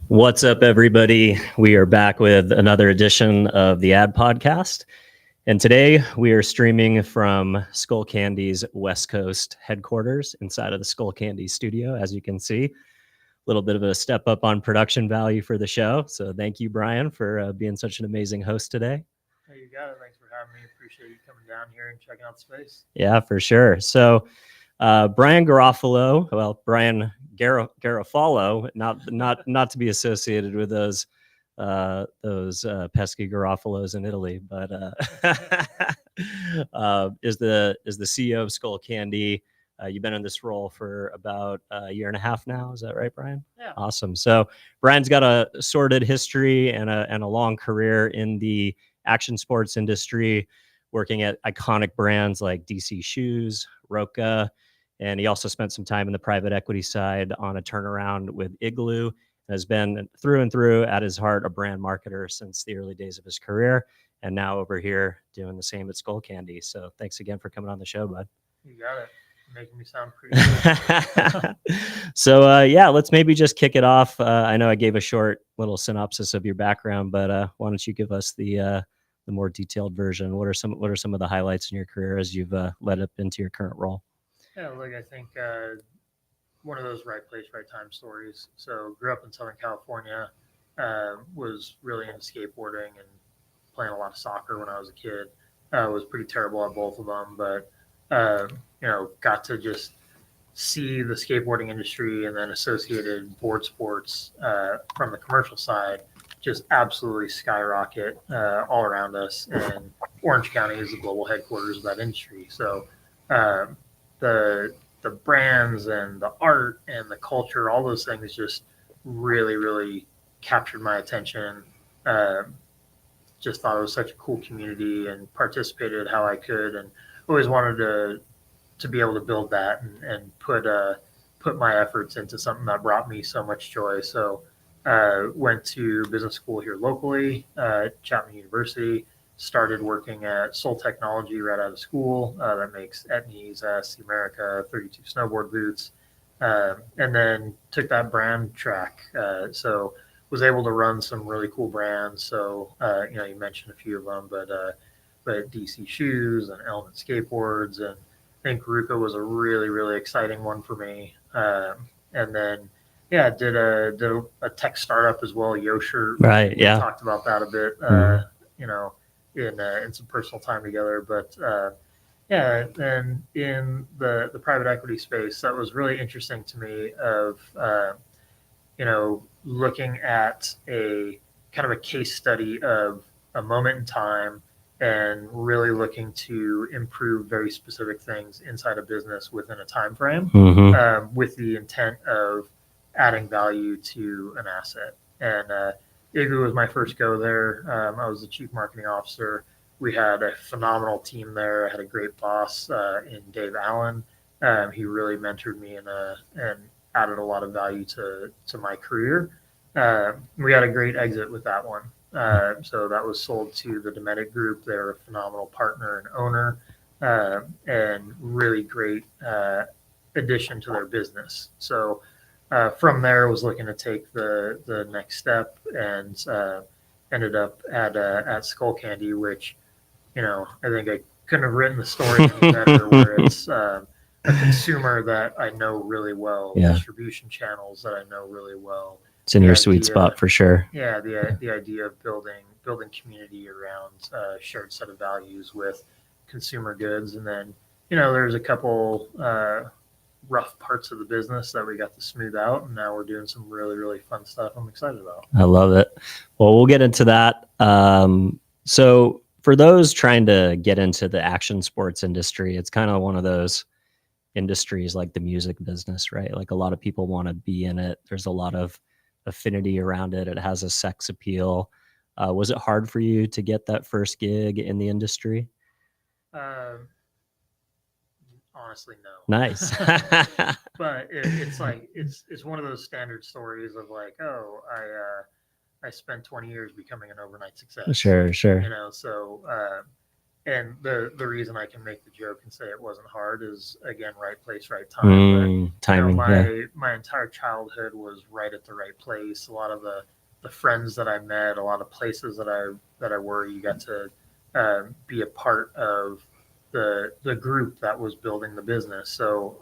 What's up, everybody? We are back with another edition of the Ad Podcast. And today we are streaming from Skullcandy's West Coast headquarters inside of the Skullcandy studio, as you can see. A little bit of a step up on production value for the show. So thank you, Brian, for being such an amazing host today. Hey, you got it. Thanks for having me. Appreciate you coming down here and checking out the space. Yeah, for sure. So Brian Garofalow, well, Brian Garofalow, not to be associated with those pesky Garofalos in Italy, but is the CEO of Skullcandy. You've been in this role for about a year and a half now. Is that right, Brian? Yeah. Awesome. So Brian's got a sordid history and a long career in the action sports industry, working at iconic brands like DC Shoes, Roka, and he also spent some time in the private equity side on a turnaround with Igloo. Has been through and through at his heart a brand marketer since the early days of his career, and now over here doing the same at Skullcandy. So thanks again for coming on the show, bud. You got it. Making me sound pretty good. So yeah, let's maybe just kick it off. I know I gave a short little synopsis of your background, but why don't you give us the more detailed version? What are some of the highlights in your career as you've led up into your current role? Yeah, look, I think one of those right place, right time stories. So grew up in Southern California, was really into skateboarding and playing a lot of soccer when I was a kid. Was pretty terrible at both of them, but got to just see the skateboarding industry and then associated board sports from the commercial side just absolutely skyrocket all around us. And Orange County is the global headquarters of that industry. So the brands and the art and the culture, all those things just really, really captured my attention. Just thought it was such a cool community and participated how I could, and always wanted to be able to build that and put my efforts into something that brought me so much joy. So went to business school here locally at Chapman University. Started working at Soul Technology right out of school that makes Etnies, SC America, 32 snowboard boots, and then took that brand track. So was able to run some really cool brands. So you mentioned a few of them, but DC Shoes and Element Skateboards, and I think Ruka was a really, really exciting one for me. And then did a tech startup as well, Yosher. Right. We talked about that a bit. In some personal time together, but and in the private equity space, that was really interesting to me of looking at a kind of a case study of a moment in time and really looking to improve very specific things inside a business within a time frame, with the intent of adding value to an asset. And Igloo was my first go there. I was the chief marketing officer. We had a phenomenal team there. I had a great boss in Dave Allen. He really mentored me and added a lot of value to my career. We had a great exit with that one. So that was sold to the Dometic Group. They're a phenomenal partner and owner, and really great addition to their business. So from there, was looking to take the next step, and ended up at Skullcandy, which I think I couldn't have written the story any better. Where it's a consumer that I know really well, distribution channels that I know really well. It's in your sweet spot for sure. Yeah, the idea of building community around a shared set of values with consumer goods, and then there's a couple rough parts of the business that we got to smooth out, and now we're doing some really, really fun stuff I'm excited about. I love it. Well, we'll get into that. So for those trying to get into the action sports industry, it's kind of one of those industries like the music business, right? Like a lot of people want to be in it. There's a lot of affinity around it. It has a sex appeal. Was it hard for you to get that first gig in the industry? Honestly, no. Nice. But it's like it's one of those standard stories of like, oh, I spent 20 years becoming an overnight success. Sure. So And the reason I can make the joke and say it wasn't hard is, again, right place, right time. But Timing, my entire childhood was right at the right place. A lot of the friends that I met, a lot of places that I were, you got to be a part of the group that was building the business. So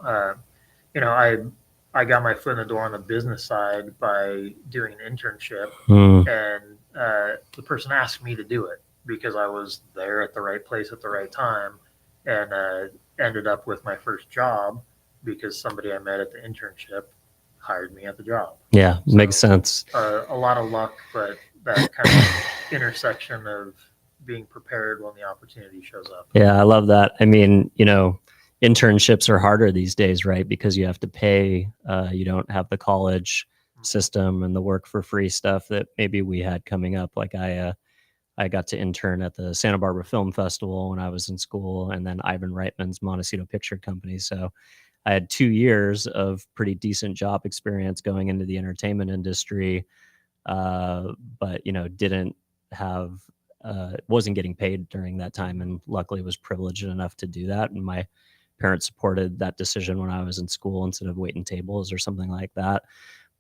I got my foot in the door on the business side by doing an internship, and the person asked me to do it because I was there at the right place at the right time, and ended up with my first job because somebody I met at the internship hired me at the job. Yeah, makes sense. A lot of luck, but that kind of intersection of being prepared when the opportunity shows up. Yeah, I love that. I mean, internships are harder these days, right? Because you have to pay. You don't have the college system and the work for free stuff that maybe we had coming up. Like I got to intern at the Santa Barbara Film Festival when I was in school, and then Ivan Reitman's Montecito Picture Company. So I had 2 years of pretty decent job experience going into the entertainment industry, but didn't have wasn't getting paid during that time, and luckily was privileged enough to do that. And my parents supported that decision when I was in school instead of waiting tables or something like that.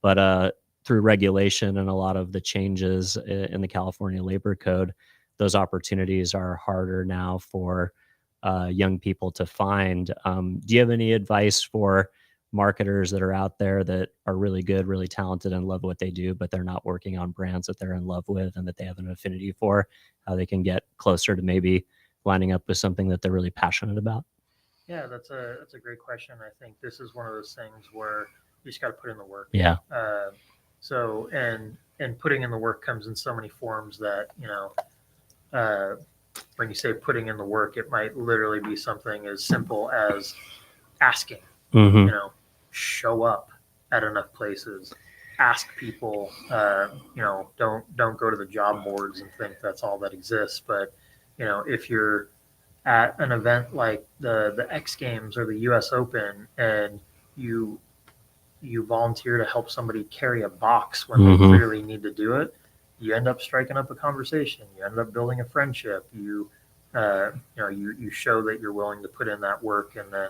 But through regulation and a lot of the changes in the California labor code, those opportunities are harder now for young people to find. Do you have any advice for marketers that are out there that are really good, really talented, and love what they do, but they're not working on brands that they're in love with and that they have an affinity for, how they can get closer to maybe lining up with something that they're really passionate about? Yeah, that's a great question. I think this is one of those things where you just got to put in the work. Yeah. And putting in the work comes in so many forms that uh, when you say putting in the work, it might literally be something as simple as asking. Mm-hmm. Show up at enough places. Ask people. Don't go to the job boards and think that's all that exists. But if you're at an event like the X Games or the U.S. Open, and you volunteer to help somebody carry a box when they clearly need to do it, you end up striking up a conversation. You end up building a friendship. You show that you're willing to put in that work, and then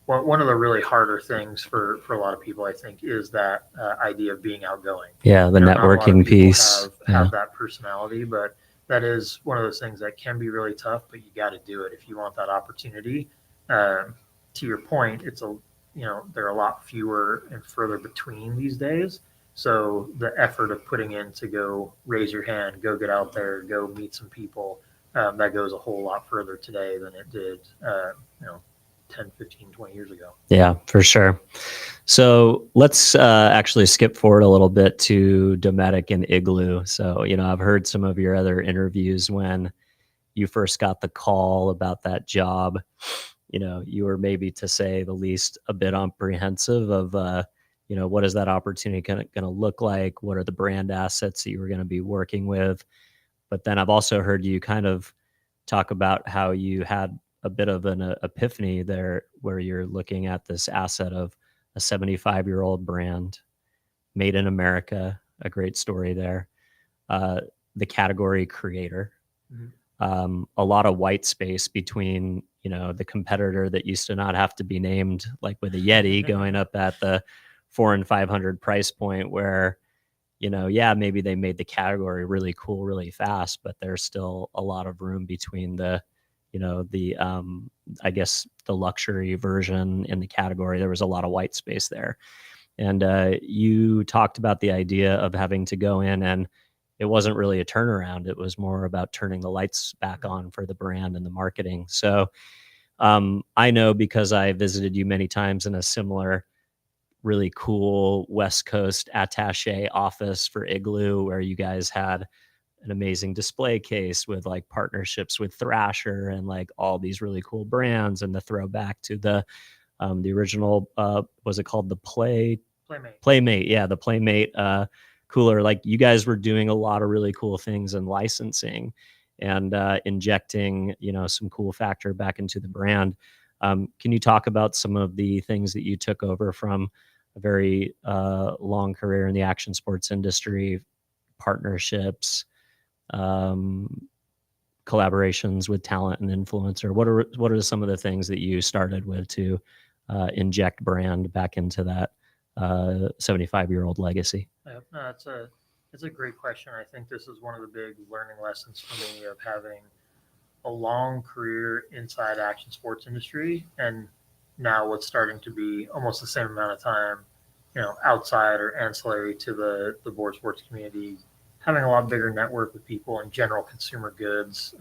one of the really harder things for a lot of people, I think, is that idea of being outgoing. Yeah, the networking piece. Have that personality, but that is one of those things that can be really tough. But you got to do it if you want that opportunity. To your point, there are a lot fewer and further between these days. So the effort of putting in to go raise your hand, go get out there, go meet some people, that goes a whole lot further today than it did, 10, 15, 20 years ago. Yeah, for sure. So let's actually skip forward a little bit to Dometic and Igloo. So, I've heard some of your other interviews when you first got the call about that job. You were, maybe to say the least, a bit apprehensive of, what is that opportunity going to look like? What are the brand assets that you were going to be working with? But then I've also heard you kind of talk about how you had a bit of an epiphany there, where you're looking at this asset of a 75-year-old brand made in America, a great story there, the category creator, a lot of white space between, the competitor that used to not have to be named, like with a Yeti going up at the 400 and 500 price point, where, maybe they made the category really cool, really fast, but there's still a lot of room between I guess the luxury version in the category. There was a lot of white space there. And you talked about the idea of having to go in, and it wasn't really a turnaround. It was more about turning the lights back on for the brand and the marketing. So I know, because I visited you many times in a similar really cool West Coast attaché office for Igloo, where you guys had an amazing display case with like partnerships with Thrasher and like all these really cool brands, and the throwback to the original, was it called the Playmate? Yeah, the Playmate cooler. Like, you guys were doing a lot of really cool things in licensing and injecting, some cool factor back into the brand. Can you talk about some of the things that you took over from a very long career in the action sports industry, partnerships, collaborations with talent and influencer? What are some of the things that you started with to inject brand back into that 75-year-old legacy? No, it's a great question. I think this is one of the big learning lessons for me of having a long career inside action sports industry, and now what's starting to be almost the same amount of time, outside or ancillary to the board sports community, having a lot bigger network with people in general consumer goods.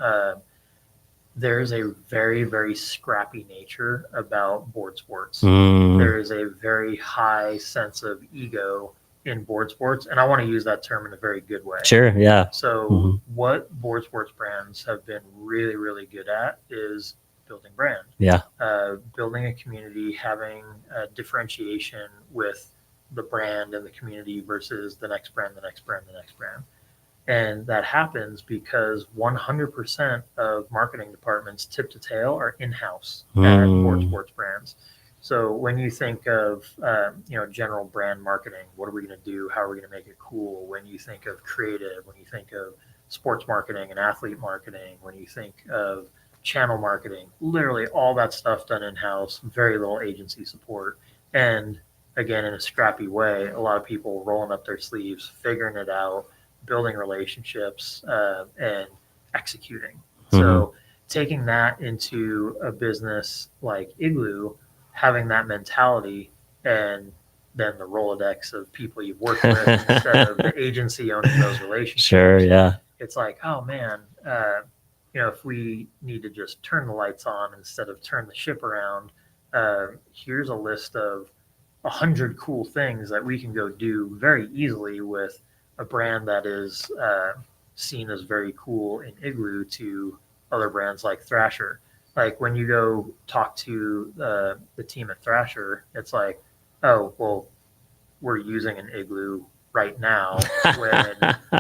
There's a very, very scrappy nature about board sports. There is a very high sense of ego in board sports, and I want to use that term in a very good way. Sure, yeah. So what board sports brands have been really, really good at is building brand. Yeah. Building a community, having a differentiation with the brand and the community versus the next brand, the next brand, the next brand. And that happens because 100% of marketing departments, tip to tail, are in-house at board sports brands. So when you think of general brand marketing, what are we going to do? How are we going to make it cool? When you think of creative, when you think of sports marketing and athlete marketing, when you think of channel marketing, literally all that stuff done in-house, very little agency support. And again, in a scrappy way, a lot of people rolling up their sleeves, figuring it out, building relationships, and executing. So taking that into a business like Igloo, having that mentality, and then the Rolodex of people you've worked with instead of the agency owning those relationships. Sure, yeah. It's like, oh man, if we need to just turn the lights on instead of turn the ship around, here's a list of 100 cool things that we can go do very easily with a brand that is seen as very cool in Igloo to other brands like Thrasher. Like when you go talk to the team at Thrasher, it's like, oh, well, we're using an Igloo right now when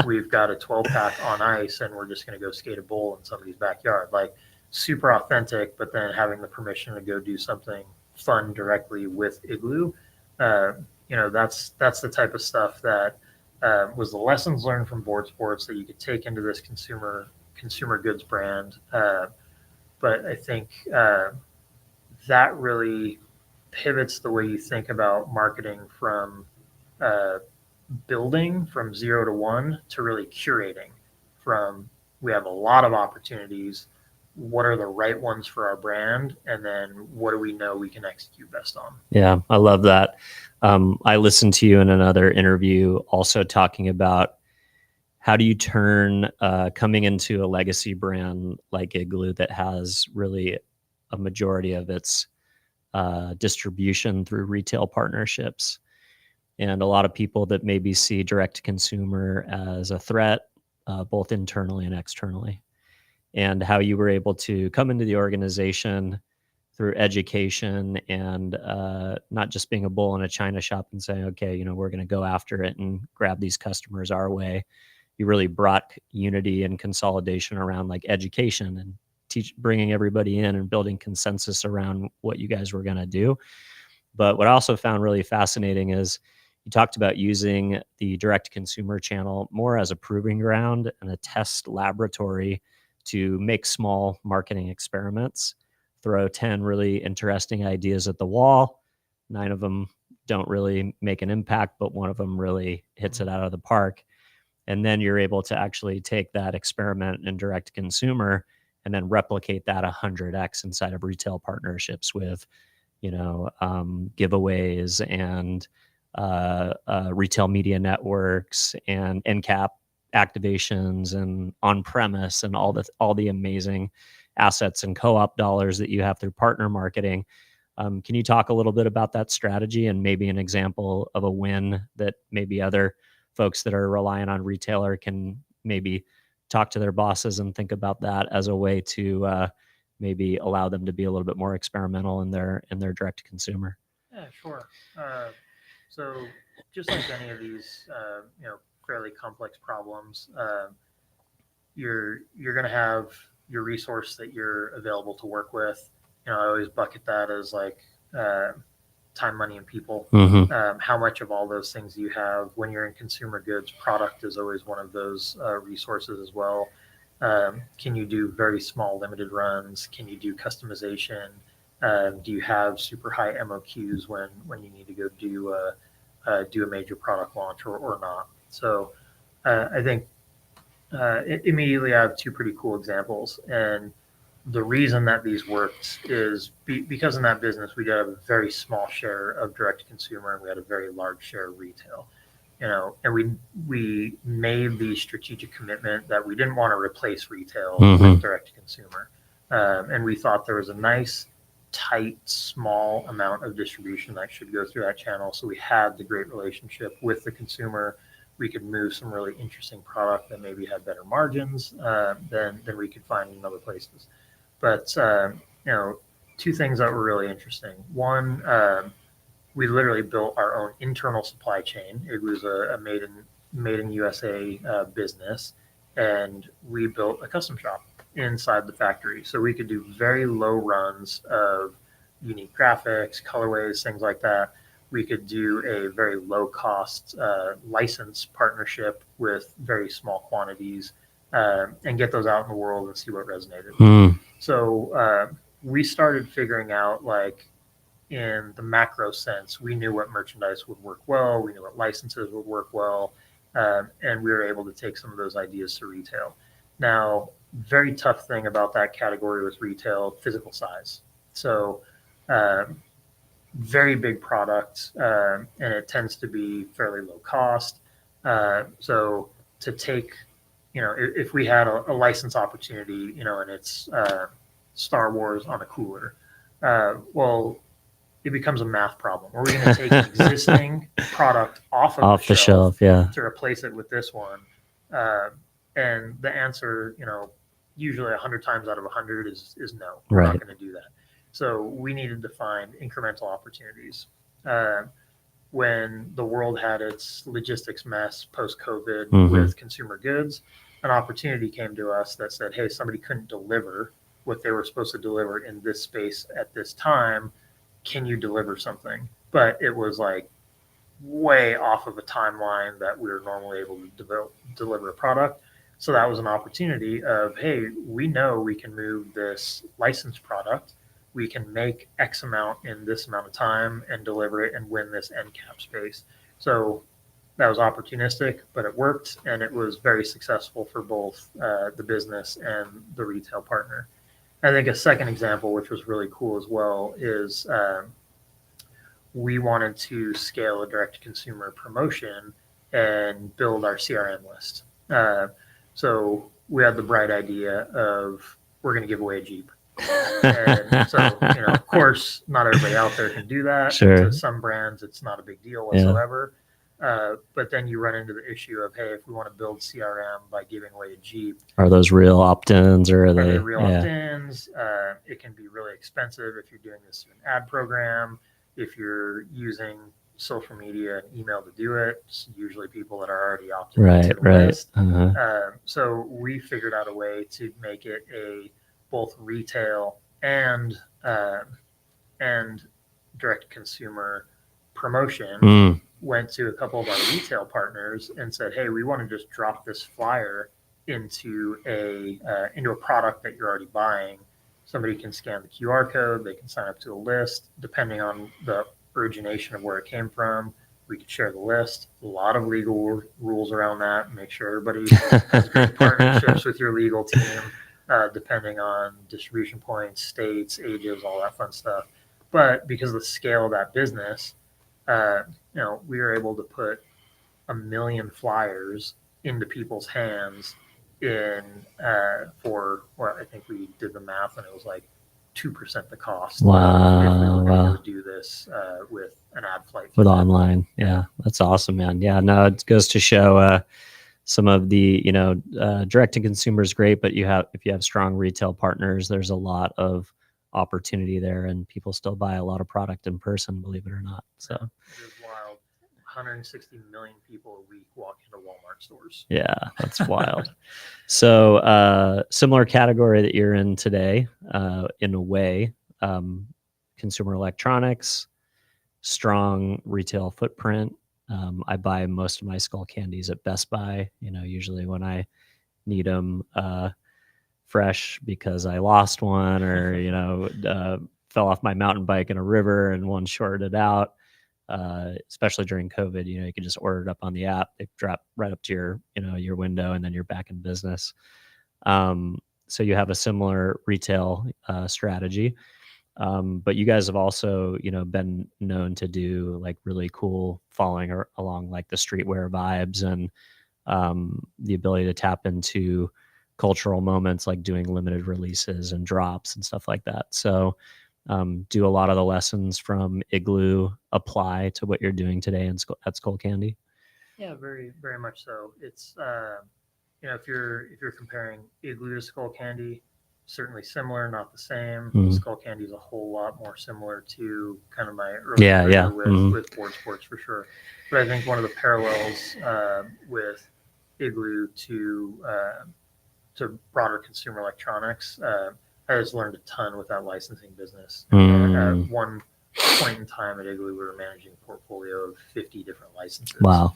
we've got a 12-pack on ice and we're just going to go skate a bowl in somebody's backyard. Like super authentic, but then having the permission to go do something fun directly with Igloo. That's the type of stuff that was the lessons learned from board sports that you could take into this consumer goods brand. But I think that really pivots the way you think about marketing from building from 0 to 1 to really curating from we have a lot of opportunities. What are the right ones for our brand? And then what do we know we can execute best on? Yeah, I love that. I listened to you in another interview also talking about how do you turn coming into a legacy brand like Igloo that has really a majority of its distribution through retail partnerships, and a lot of people that maybe see direct to consumer as a threat, both internally and externally, and how you were able to come into the organization through education and not just being a bull in a china shop and saying, okay, we're going to go after it and grab these customers our way. You really brought unity and consolidation around like education and bringing everybody in and building consensus around what you guys were going to do. But what I also found really fascinating is you talked about using the direct consumer channel more as a proving ground and a test laboratory to make small marketing experiments, throw 10 really interesting ideas at the wall. 9 of them don't really make an impact, but one of them really hits it out of the park. And then you're able to actually take that experiment in direct consumer and then replicate that 100x inside of retail partnerships with, giveaways and retail media networks and end cap activations and on premise and all the amazing assets and co-op dollars that you have through partner marketing. Can you talk a little bit about that strategy and maybe an example of a win that maybe other folks that are relying on retailer can maybe talk to their bosses and think about that as a way to maybe allow them to be a little bit more experimental in their direct to consumer? Yeah, sure. So just like any of these, fairly complex problems, you're going to have your resource that you're available to work with. I always bucket that as like time, money, and people. How much of all those things you have when you're in consumer goods, product is always one of those resources as well. Can you do very small limited runs? Can you do customization? Do you have super high MOQs when you need to go do a major product launch or not? So I think immediately I have two pretty cool examples. And the reason that these worked is because in that business, we got a very small share of direct to consumer and we had a very large share of retail. And we made the strategic commitment that we didn't want to replace retail with direct to consumer. And we thought there was a nice, tight, small amount of distribution that should go through that channel. So we had the great relationship with the consumer. We could move some really interesting product that maybe had better margins than we could find in other places. But two things that were really interesting. One, we literally built our own internal supply chain. It was a made in USA business, and we built a custom shop inside the factory, so we could do very low runs of unique graphics, colorways, things like that. We could do a very low cost license partnership with very small quantities and get those out in the world and see what resonated. So we started figuring out, like, in the macro sense, we knew what merchandise would work well, we knew what licenses would work well, and we were able to take some of those ideas to retail. Now, very tough thing about that category was retail physical size. So very big product, and it tends to be fairly low cost. So to take, if we had a license opportunity, and it's Star Wars on a cooler, well, it becomes a math problem. Are we going to take an existing product off the shelf yeah, to replace it with this one? And the answer, usually 100 times out of 100 is no. We're not going to do that. So we needed to find incremental opportunities. When the world had its logistics mess post-COVID with consumer goods, an opportunity came to us that said, hey, somebody couldn't deliver what they were supposed to deliver in this space at this time. Can you deliver something? But it was like way off of a timeline that we were normally able to deliver a product. So that was an opportunity of, hey, we know we can move this licensed product. We can make X amount in this amount of time and deliver it and win this end cap space. So that was opportunistic, but it worked, and it was very successful for both the business and the retail partner. I think a second example, which was really cool as well, is we wanted to scale a direct-to-consumer promotion and build our CRM list. So we had the bright idea of, we're going to give away a Jeep. And so, of course, not everybody out there can do that. Sure. To some brands, it's not a big deal whatsoever. But then you run into the issue of, hey, if we want to build CRM by giving away a Jeep, are those real opt-ins, or are they real opt-ins? It can be really expensive if you're doing this through an ad program. If you're using social media and email to do it, it's usually people that are already opted into the list. So we figured out a way to make it a both retail and direct consumer promotion. Went to a couple of our retail partners and said, hey, we want to just drop this flyer into a product that you're already buying. Somebody can scan the QR code, they can sign up to a list. Depending on the origination of where it came from, we could share the list. A lot of legal rules around that. Make sure everybody has great partnerships with your legal team, depending on distribution points, states, ages, all that fun stuff. But because of the scale of that business, we were able to put 1 million flyers into people's hands for, well, I think we did the math and it was like 2% the cost. Wow. If we were going to do this with an ad flight. With online. Yeah, that's awesome, man. Yeah, no, it goes to show some of the, direct to consumer is great, but if you have strong retail partners, there's a lot of opportunity there, and people still buy a lot of product in person, believe it or not. So it is wild. 160 million people a week walk into Walmart stores. Yeah, that's wild. So similar category that you're in today, in a way, consumer electronics, strong retail footprint. I buy most of my Skullcandies at Best Buy, usually when I need them. fresh because I lost one, or fell off my mountain bike in a river and one shorted out. Especially during COVID, you can just order it up on the app. They drop right up to your window, and then you're back in business. So you have a similar retail strategy. But you guys have also, been known to do like really cool following along like the streetwear vibes, and the ability to tap into cultural moments, like doing limited releases and drops and stuff like that. So do a lot of the lessons from Igloo apply to what you're doing today at Skullcandy? Yeah, very, very much so. It's if you're comparing Igloo to Skullcandy, certainly similar, not the same. Skullcandy is a whole lot more similar to kind of my early career with board sports for sure. But I think one of the parallels with Igloo to broader consumer electronics, I just learned a ton with that licensing business. At one point in time at Igloo, we were managing a portfolio of 50 different licenses. Wow.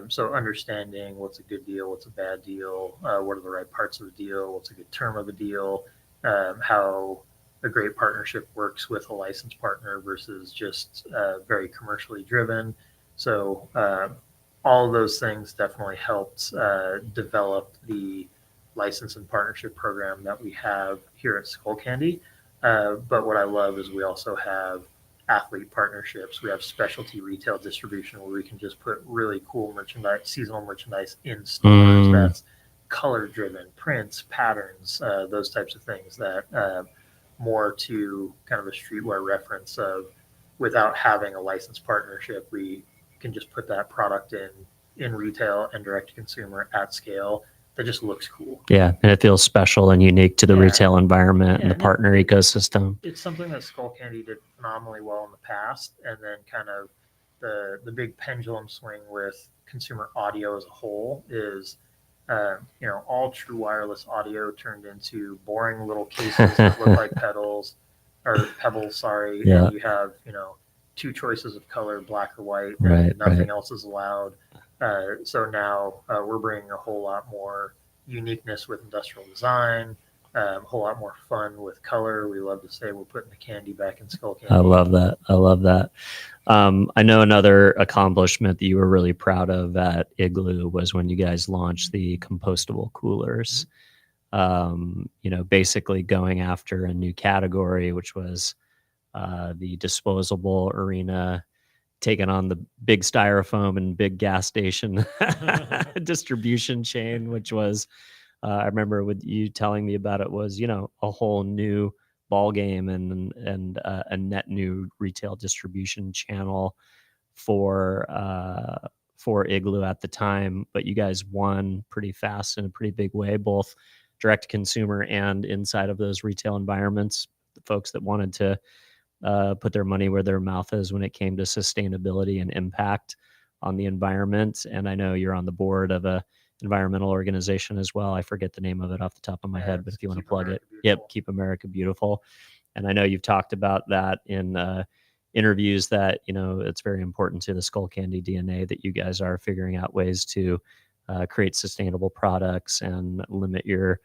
So understanding what's a good deal, what's a bad deal, what are the right parts of the deal, what's a good term of a deal, how a great partnership works with a licensed partner versus just very commercially driven. So all of those things definitely helped develop the license and partnership program that we have here at Skullcandy. But what I love is we also have athlete partnerships. We have specialty retail distribution where we can just put really cool merchandise, seasonal merchandise in stores that's color driven, prints, patterns, those types of things that more to kind of a streetwear reference of without having a licensed partnership, we can just put that product in retail and direct to consumer at scale. That just looks cool. Yeah, and it feels special and unique to the retail environment and the partner ecosystem. It's something that Skullcandy did phenomenally well in the past, and then kind of the big pendulum swing with consumer audio as a whole is, all true wireless audio turned into boring little cases that look like pebbles. Sorry. Yeah. And you have, two choices of color, black or white, and nothing else is allowed. So now we're bringing a whole lot more uniqueness with industrial design, a whole lot more fun with color. We love to say we're putting the candy back in Skullcandy. I love that. I know another accomplishment that you were really proud of at Igloo was when you guys launched the compostable coolers. Basically going after a new category, which was the disposable arena, taking on the big styrofoam and big gas station distribution chain, which was, I remember with you telling me about it, was, a whole new ball game and a net new retail distribution channel for Igloo at the time. But you guys won pretty fast in a pretty big way, both direct to consumer and inside of those retail environments, the folks that wanted to put their money where their mouth is when it came to sustainability and impact on the environment. And I know you're on the board of a environmental organization as well. I forget the name of it off the top of my head, but if you want to plug it, Keep America Beautiful. And I know you've talked about that in interviews, that it's very important to the Skullcandy DNA that you guys are figuring out ways to create sustainable products and limit your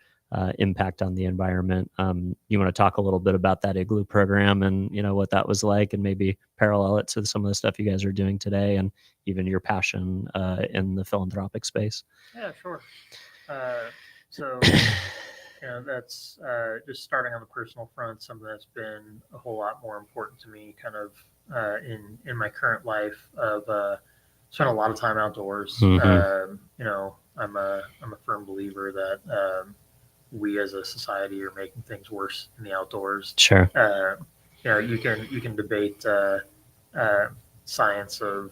impact on the environment. You want to talk a little bit about that Igloo program and what that was like, and maybe parallel it to some of the stuff you guys are doing today, and even your passion in the philanthropic space? Yeah, sure. So that's just starting on the personal front, something that's been a whole lot more important to me kind of in my current life of spent a lot of time outdoors. I'm a firm believer that we as a society are making things worse in the outdoors. Sure. You can debate science of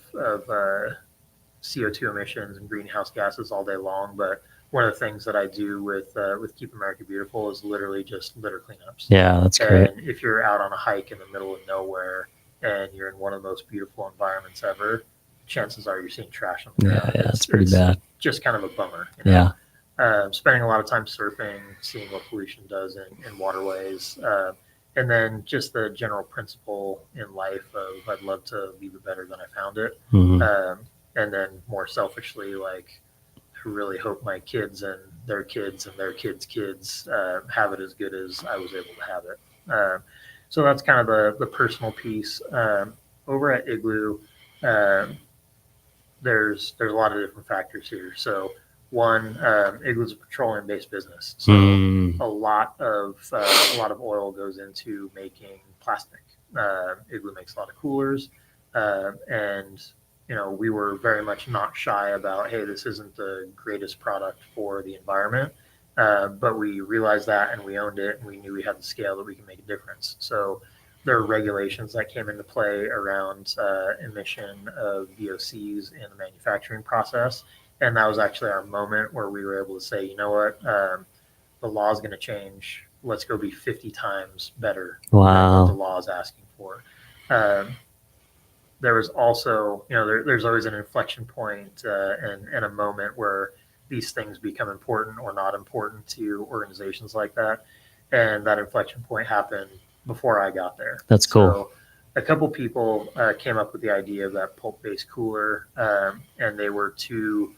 CO2 emissions and greenhouse gases all day long, but one of the things that I do with Keep America Beautiful is literally just litter cleanups. Yeah, that's great. And if you're out on a hike in the middle of nowhere and you're in one of the most beautiful environments ever, chances are you're seeing trash on the ground. Yeah, it's pretty bad. Just kind of a bummer. Yeah. Spending a lot of time surfing, seeing what pollution does in waterways, and then just the general principle in life of I'd love to leave it better than I found it. And then more selfishly, like really hope my kids and their kids and their kids' kids have it as good as I was able to have it. So that's kind of the personal piece. Over at Igloo, uh, there's a lot of different factors here. So one, Igloo is a petroleum-based business, so Mm. a lot of oil goes into making plastic. Igloo makes a lot of coolers, and we were very much not shy about, hey, this isn't the greatest product for the environment, but we realized that and we owned it, and we knew we had the scale that we can make a difference. So there are regulations that came into play around emission of VOCs in the manufacturing process. And that was actually our moment where we were able to say, you know what, the law is going to change. Let's go be 50 times better than what the law is asking for. There was also, there's always an inflection point and a moment where these things become important or not important to organizations like that. And that inflection point happened before I got there. That's cool. So a couple people came up with the idea of that pulp-based cooler, and they were two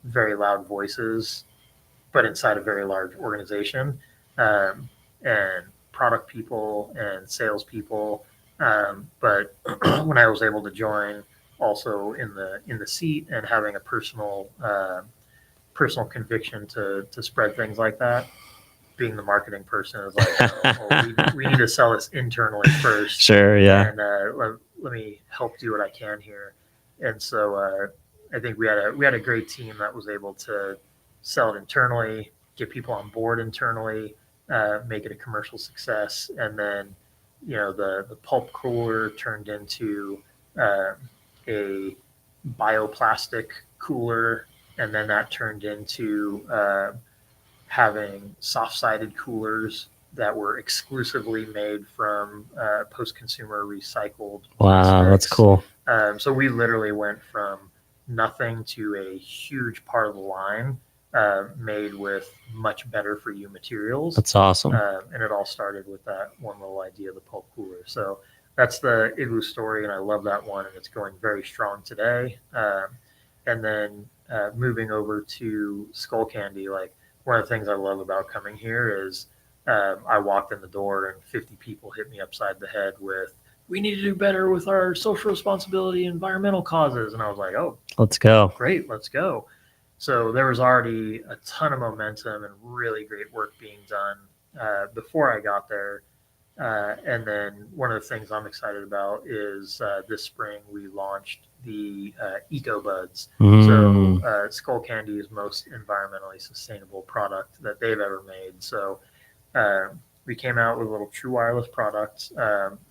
very loud voices, but inside a very large organization, and product people and salespeople. But when I was able to join, also in the seat and having a personal conviction to spread things like that, being the marketing person is like, we need to sell this internally first. Sure, yeah. And let me help do what I can here. And so I think we had a great team that was able to sell it internally, get people on board internally, make it a commercial success, and then the pulp cooler turned into a bioplastic cooler, and then that turned into having soft-sided coolers that were exclusively made from post-consumer recycled Wow, that's cool. So we literally went from nothing to a huge part of the line made with much better for you materials. That's awesome. And it all started with that one little idea of the pulp cooler. So that's the Igloo story, and I love that one, and it's going very strong today. And then moving over to Skullcandy, like, one of the things I love about coming here is I walked in the door and 50 people hit me upside the head with, we need to do better with our social responsibility, environmental causes. And I was like, oh, let's go. Great, let's go. So there was already a ton of momentum and really great work being done before I got there. And then one of the things I'm excited about is this spring we launched the Eco Buds. So Skullcandy's most environmentally sustainable product that they've ever made. So we came out with a little true wireless product,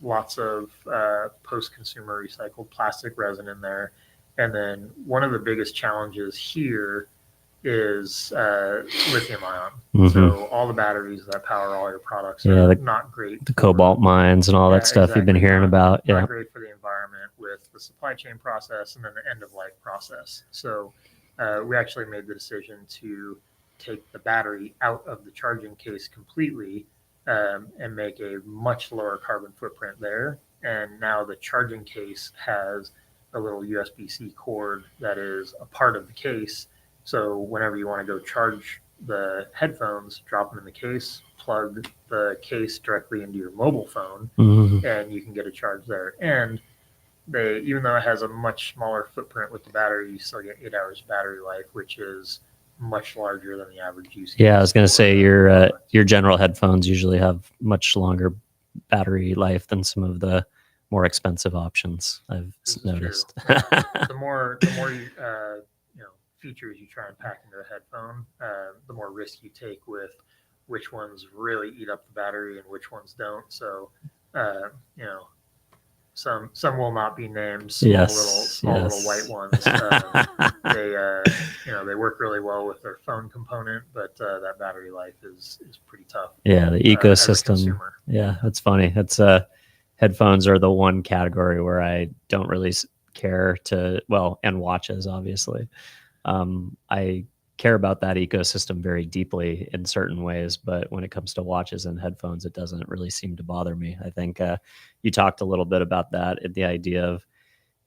lots of post-consumer recycled plastic resin in there. And then one of the biggest challenges here is lithium ion. So all the batteries that power all your products are not great. The cobalt mines and all that stuff you've been hearing about. Not great for the environment with the supply chain process and then the end of life process. So we actually made the decision to take the battery out of the charging case completely and make a much lower carbon footprint there. And now the charging case has a little USB-C cord that is a part of the case. So whenever you want to go charge the headphones, drop them in the case, plug the case directly into your mobile phone, and you can get a charge there. And even though it has a much smaller footprint with the battery, you still get 8 hours battery life, which is much larger than the average usage. Yeah, I was going to say your general headphones usually have much longer battery life than some of the more expensive options I've noticed. The more features you try and pack into a headphone, the more risk you take with which ones really eat up the battery and which ones don't. So some will not be named. Small little white ones. They work really well with their phone component, but that battery life is pretty tough. Yeah, the ecosystem. Yeah, that's funny. It's headphones are the one category where I don't really care to, and watches, obviously. I care about that ecosystem very deeply in certain ways, but when it comes to watches and headphones, it doesn't really seem to bother me. I think you talked a little bit about that, the idea of,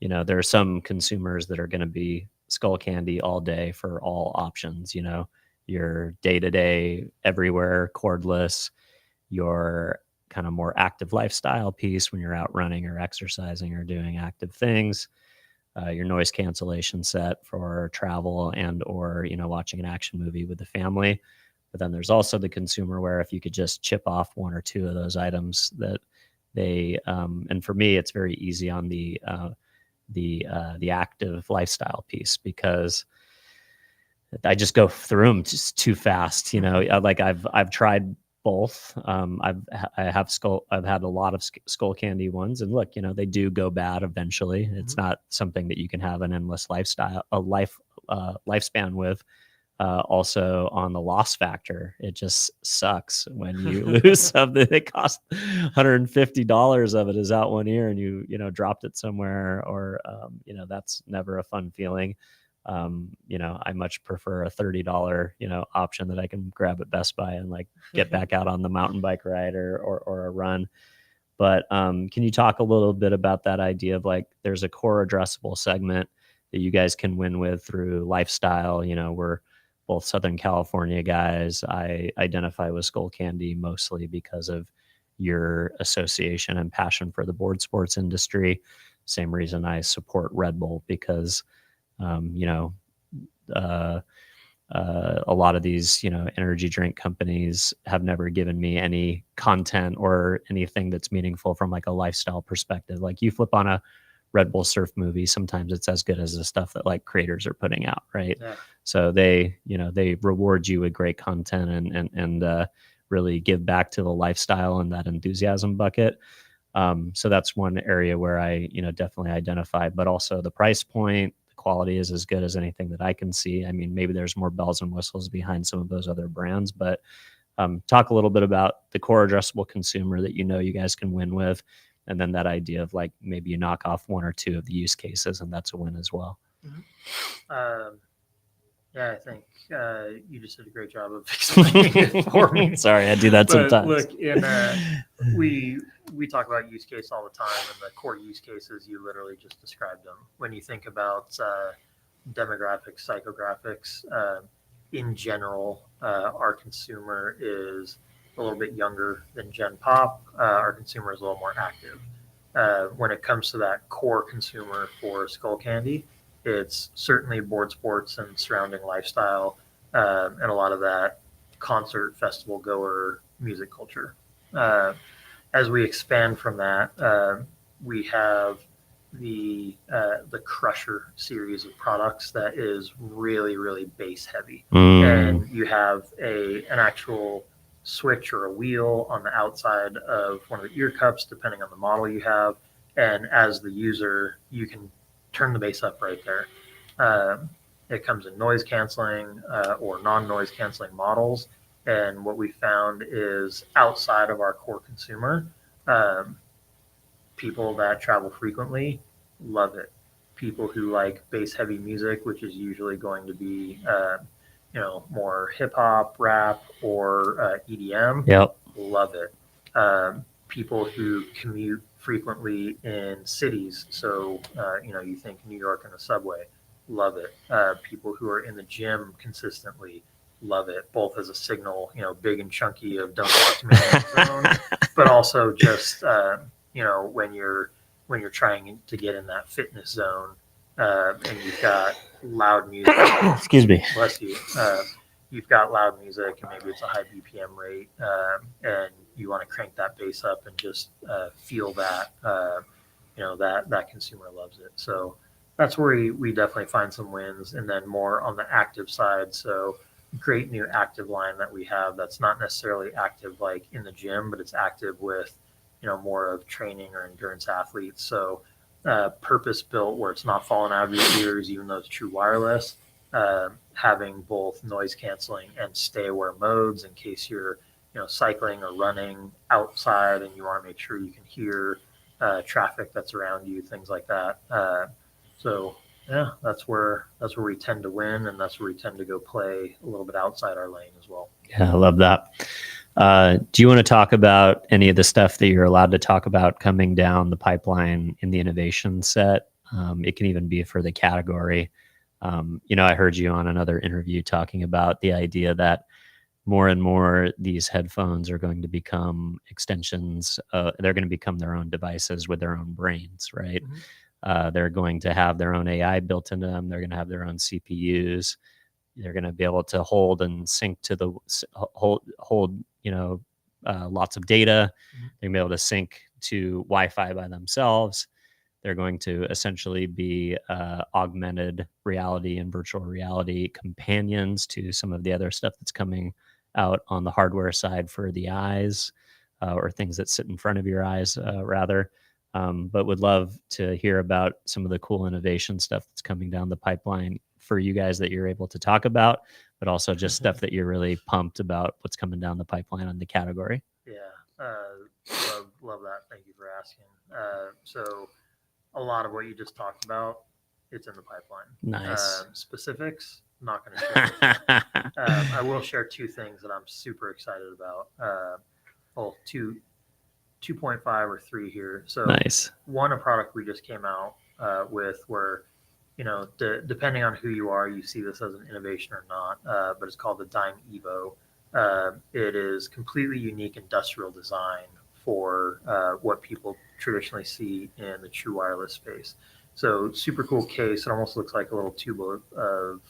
there are some consumers that are going to be Skullcandy all day for all options, your day-to-day, everywhere, cordless, your kind of more active lifestyle piece when you're out running or exercising or doing active things, your noise cancellation set for travel and or watching an action movie with the family. But then there's also the consumer where if you could just chip off one or two of those items that they and for me it's very easy on the active lifestyle piece, because I just go through them just too fast. Like I've tried both. I've had a lot of Skullcandy ones, and look, they do go bad eventually. It's not something that you can have an endless lifespan with. Also on the loss factor, it just sucks when you lose something that cost $150 of it is out one ear and you dropped it somewhere, or that's never a fun feeling. I much prefer a $30 option that I can grab at Best Buy and like get back out on the mountain bike ride or a run. But can you talk a little bit about that idea of like there's a core addressable segment that you guys can win with through lifestyle? We're both Southern California guys. I identify with Skullcandy mostly because of your association and passion for the board sports industry. Same reason I support Red Bull, because a lot of these energy drink companies have never given me any content or anything that's meaningful from like a lifestyle perspective. Like you flip on a Red Bull surf movie, sometimes it's as good as the stuff that like creators are putting out, right? Yeah. So they reward you with great content and really give back to the lifestyle and that enthusiasm bucket. So that's one area where I definitely identify, but also the price point, the quality is as good as anything that I can see. I mean, maybe there's more bells and whistles behind some of those other brands, but talk a little bit about the core addressable consumer that you guys can win with. And then that idea of like maybe you knock off one or two of the use cases, and that's a win as well. Yeah, I think you just did a great job of explaining it for me. Sorry, I do that sometimes. Look, we talk about use case all the time, and the core use cases, you literally just described them. When you think about demographics, psychographics, in general, our consumer is a little bit younger than Gen Pop. Our consumer is a little more active. When it comes to that core consumer for Skullcandy, it's certainly board sports and surrounding lifestyle, and a lot of that concert, festival goer, music culture. As we expand from that, we have the Crusher series of products that is really, really bass heavy, and you have an actual switch or a wheel on the outside of one of the ear cups, depending on the model you have. And as the user, you can turn the bass up right there. It comes in noise canceling or non-noise canceling models. And what we found is outside of our core consumer, people that travel frequently love it. People who like bass heavy music, which is usually going to be more hip hop, rap, or EDM. Yep. Love it. People who commute frequently in cities, so you think New York and the subway, love it. People who are in the gym consistently love it, both as a signal, big and chunky of don't talk to me on the phone, but also just when you're trying to get in that fitness zone. And you've got loud music. Excuse me. Bless you. You've got loud music, and maybe it's a high BPM rate, and you want to crank that bass up and just feel that. That consumer loves it. So that's where we definitely find some wins, and then more on the active side. So great new active line that we have that's not necessarily active like in the gym, but it's active with more of training or endurance athletes. So purpose built where it's not falling out of your ears, even though it's true wireless, having both noise canceling and stay aware modes in case you're cycling or running outside and you want to make sure you can hear traffic that's around you, things like that. So yeah, that's where we tend to win, and that's where we tend to go play a little bit outside our lane as well. Yeah, I love that. Do you want to talk about any of the stuff that you're allowed to talk about coming down the pipeline in the innovation set? It can even be for the category. I heard you on another interview talking about the idea that more and more these headphones are going to become extensions. They're going to become their own devices with their own brains, right? They're going to have their own AI built into them. They're going to have their own CPUs. They're going to be able to hold and sync to the hold lots of data. They're going to be able to sync to Wi-Fi by themselves. They're going to essentially be augmented reality and virtual reality companions to some of the other stuff that's coming out on the hardware side for the eyes, or things that sit in front of your eyes, rather. But would love to hear about some of the cool innovation stuff that's coming down the pipeline for you guys that you're able to talk about, but also just stuff that you're really pumped about what's coming down the pipeline on the category. Yeah, love that. Thank you for asking. So a lot of what you just talked about, it's in the pipeline. Nice. Specifics, not going to share. I will share two things that I'm super excited about. Well, 2.5 or 3 here. So nice. One, a product we just came out with where, depending on who you are, you see this as an innovation or not, but it's called the Dime Evo. It is completely unique industrial design for what people traditionally see in the true wireless space. So super cool case. It almost looks like a little tube of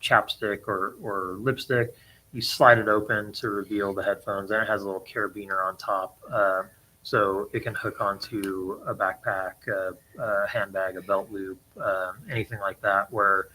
chapstick or lipstick. You slide it open to reveal the headphones, and it has a little carabiner on top. So it can hook onto a backpack, a handbag, a belt loop, anything like that, where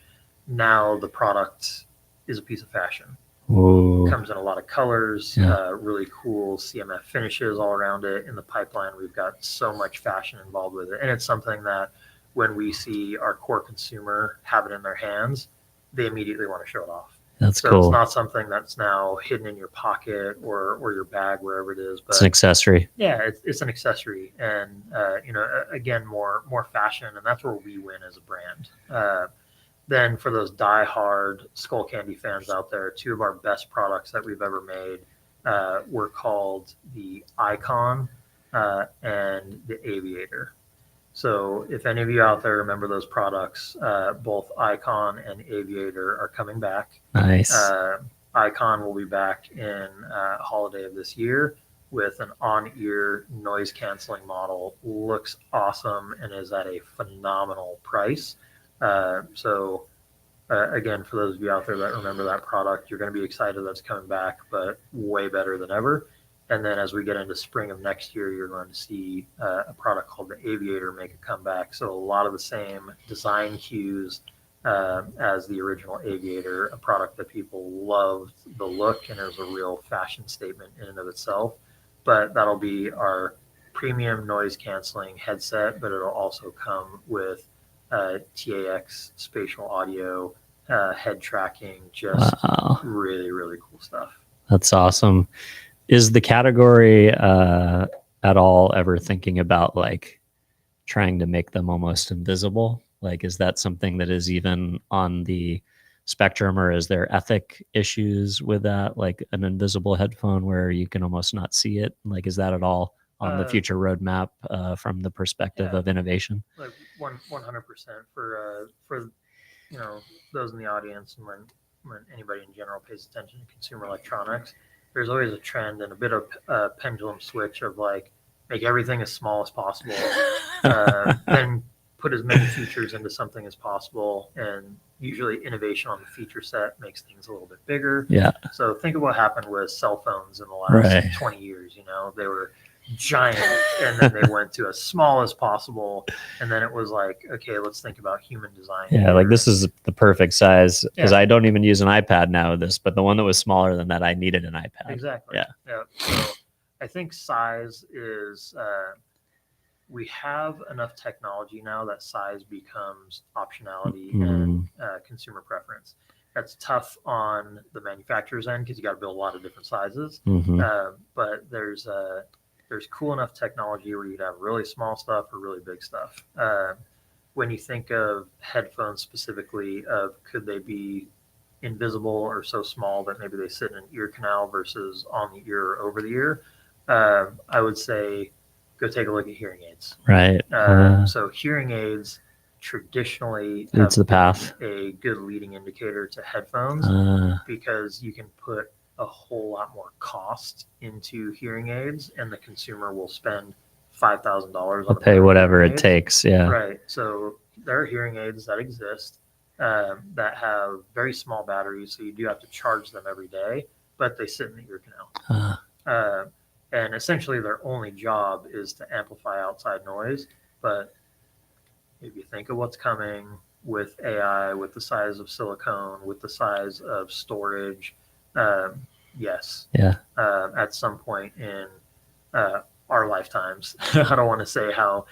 now the product is a piece of fashion. Ooh. Comes in a lot of colors, really cool CMF finishes all around it. In the pipeline, we've got so much fashion involved with it. And it's something that when we see our core consumer have it in their hands, they immediately want to show it off. That's so cool. It's not something that's now hidden in your pocket or your bag, wherever it is. But it's an accessory. Yeah, it's an accessory. And, again, more fashion. And that's where we win as a brand. Then for those die-hard Skullcandy fans out there, two of our best products that we've ever made were called the Icon and the Aviator. So if any of you out there remember those products, both Icon and Aviator are coming back. Nice. Icon will be back in holiday of this year with an on-ear noise-canceling model. Looks awesome and is at a phenomenal price. Again, for those of you out there that remember that product, you're going to be excited that's coming back, but way better than ever. And then as we get into spring of next year, you're going to see a product called the Aviator make a comeback. So a lot of the same design cues as the original Aviator, a product that people loved the look and it was a real fashion statement in and of itself. But that'll be our premium noise canceling headset, but it'll also come with TAX spatial audio, head tracking, just really, really cool stuff. That's awesome. Is the category at all ever thinking about like trying to make them almost invisible? Like, is that something that is even on the spectrum, or is there ethic issues with that? Like an invisible headphone where you can almost not see it? Like, is that at all on the future roadmap from the perspective of innovation? Like 100% for those in the audience, and when anybody in general pays attention to consumer electronics, there's always a trend and a bit of a pendulum switch of like make everything as small as possible, then put as many features into something as possible, and usually innovation on the feature set makes things a little bit bigger. Yeah. So think of what happened with cell phones in the last 20 years. They were giant, and then they went to as small as possible, and then it was like, okay, let's think about human design. Yeah, like this is the perfect size, because I don't even use an iPad now with this, but the one that was smaller than that, I needed an iPad. Exactly. Yeah. So I think size is we have enough technology now that size becomes optionality and consumer preference. That's tough on the manufacturer's end because you got to build a lot of different sizes. But there's cool enough technology where you'd have really small stuff or really big stuff. When you think of headphones specifically, could they be invisible or so small that maybe they sit in an ear canal versus on the ear or over the ear? I would say go take a look at hearing aids. Right. So hearing aids, traditionally Leads have the path. been a good leading indicator to headphones because you can put a whole lot more cost into hearing aids, and the consumer will spend $5,000 on I'll pay whatever it takes. Yeah. Right. So there are hearing aids that exist that have very small batteries, so you do have to charge them every day, but they sit in the ear canal. Uh, and essentially, their only job is to amplify outside noise. But if you think of what's coming with AI, with the size of silicone, with the size of storage, yes, Yeah. At some point in our lifetimes, I don't want to say how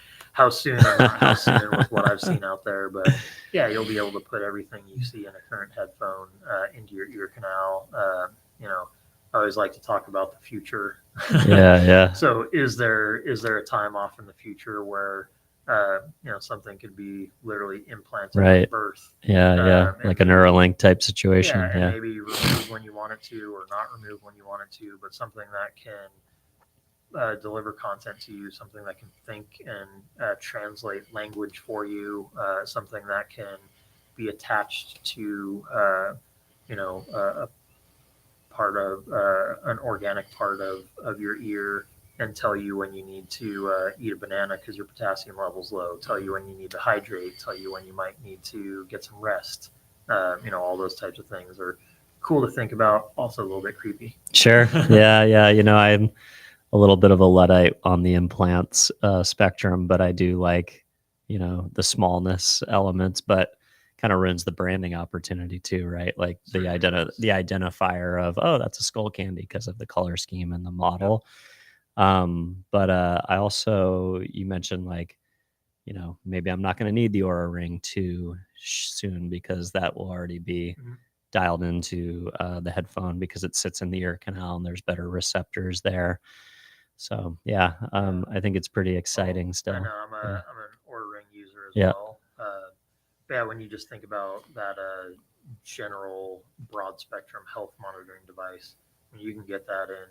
soon or not how soon with what I've seen out there, but yeah, you'll be able to put everything you see in a current headphone into your ear canal. I always like to talk about the future. Yeah. So is there a time off in the future where something could be literally implanted at birth? Yeah. Like a Neuralink type situation. Yeah, and maybe remove when you want it to, or not remove when you want it to, but something that can deliver content to you, something that can think and translate language for you, something that can be attached to, a part of an organic part of your ear, and tell you when you need to eat a banana because your potassium level's low, tell you when you need to hydrate, tell you when you might need to get some rest. All those types of things are cool to think about, also a little bit creepy. Sure. Yeah. I'm a little bit of a Luddite on the implants spectrum, but I do like, the smallness elements, but kind of ruins the branding opportunity too, right? Like the identifier of, oh, that's a Skullcandy because of the color scheme and the model. But I also, you mentioned like, maybe I'm not going to need the Aura Ring too soon because that will already be dialed into the headphone because it sits in the ear canal and there's better receptors there. So yeah, I think it's pretty exciting still. I know I'm an Aura Ring user as well. Yeah, when you just think about that general broad spectrum health monitoring device, you can get that in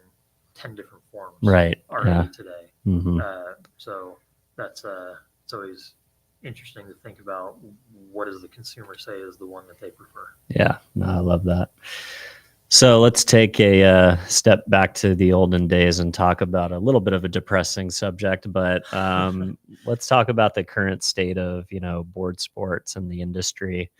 10 different forms already today. So that's it's always interesting to think about, what does the consumer say is the one that they prefer. Yeah, no, I love that. So let's take a step back to the olden days and talk about a little bit of a depressing subject, but let's talk about the current state of, board sports and the industry.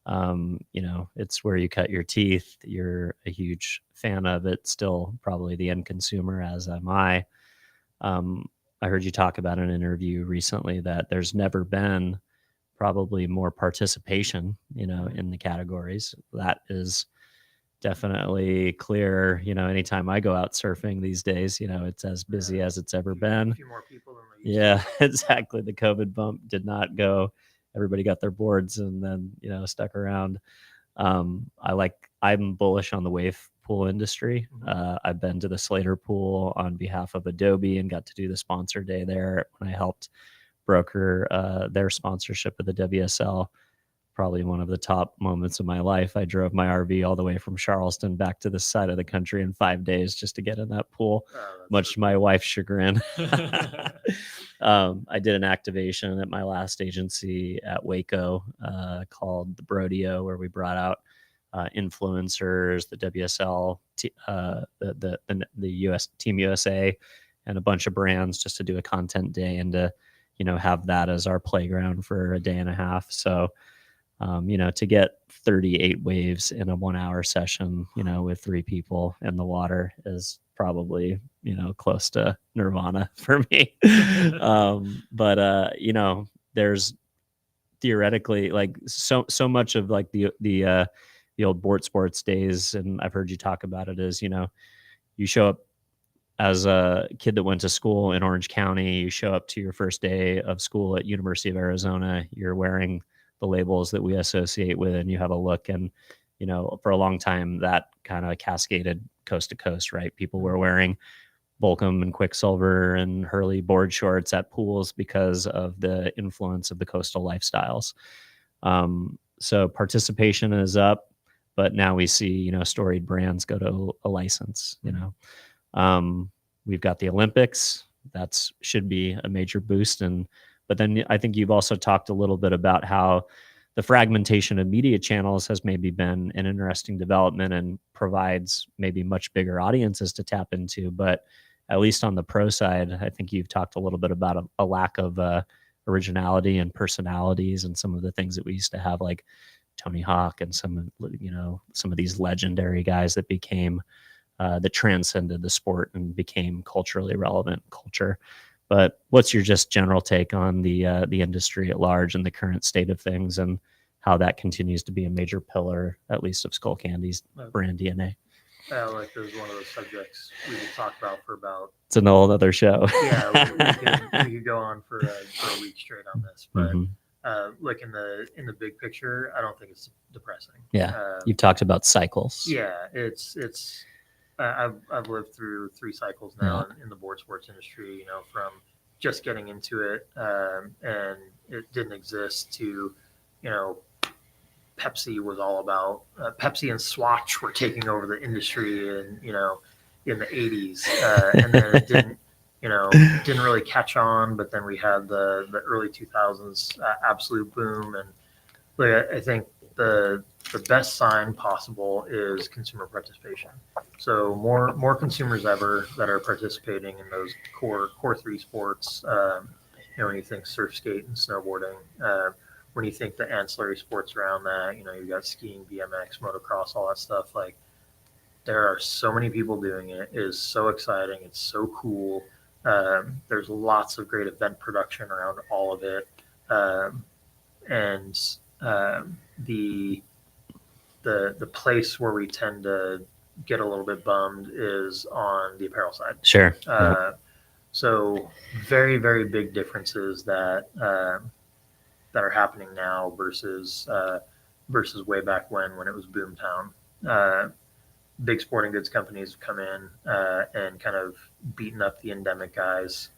It's where you cut your teeth. You're a huge fan of it, still probably the end consumer, as am I. I heard you talk about in an interview recently that there's never been probably more participation, in the categories. That is definitely clear. Anytime I go out surfing these days, it's as busy as it's ever been. A few more people than they used to. Exactly. The COVID bump did not go. Everybody got their boards and then, stuck around. I'm bullish on the wave pool industry. I've been to the Slater pool on behalf of Adobe and got to do the sponsor day there when I helped broker their sponsorship of the WSL. Probably one of the top moments of my life. I drove my RV all the way from Charleston back to this side of the country in 5 days just to get in that pool, much to my wife's chagrin. I did an activation at my last agency at Waco called the Brodeo, where we brought out influencers, the WSL, the US Team USA, and a bunch of brands just to do a content day and to, have that as our playground for a day and a half. So, to get 38 waves in a 1 hour session, with 3 people in the water is probably, close to nirvana for me. But there's theoretically like so much of like the old board sports days. And I've heard you talk about it as, you show up as a kid that went to school in Orange County, you show up to your first day of school at University of Arizona, you're wearing the labels that we associate with, and you have a look. And, for a long time that kind of cascaded coast to coast, right? People were wearing Volcom and Quicksilver and Hurley board shorts at pools because of the influence of the coastal lifestyles. So participation is up, but now we see, storied brands go to a license, We've got the Olympics. That's should be a major boost. But then I think you've also talked a little bit about how the fragmentation of media channels has maybe been an interesting development and provides maybe much bigger audiences to tap into. But at least on the pro side, I think you've talked a little bit about a lack of originality and personalities and some of the things that we used to have, like Tony Hawk and some of these legendary guys that became that transcended the sport and became culturally relevant culture. But what's your just general take on the industry at large and the current state of things, and how that continues to be a major pillar, at least of Skullcandy's brand DNA? Like there's one of those subjects we could talk about for about. It's a whole other show. Yeah, we could go on for a week straight on this, but look, in the big picture, I don't think it's depressing. Yeah, you've talked about cycles. Yeah, it's. I've lived through 3 cycles now in the board sports industry. You know, from just getting into it and it didn't exist to, you know, Pepsi was all about Pepsi and Swatch were taking over the industry, and in the 80s, and then it didn't really catch on. But then we had the early 2000s absolute boom, and like, I think the best sign possible is consumer participation. So more consumers ever that are participating in those core 3 sports. When you think surf, skate, and snowboarding. When you think the ancillary sports around that, you've got skiing, BMX, motocross, all that stuff. Like, there are so many people doing it. It is so exciting. It's so cool. There's lots of great event production around all of it. And the place where we tend to get a little bit bummed is on the apparel side. Sure. So very, very big differences that are happening now versus way back when it was boomtown. Big sporting goods companies have come in and kind of beaten up the endemic guys.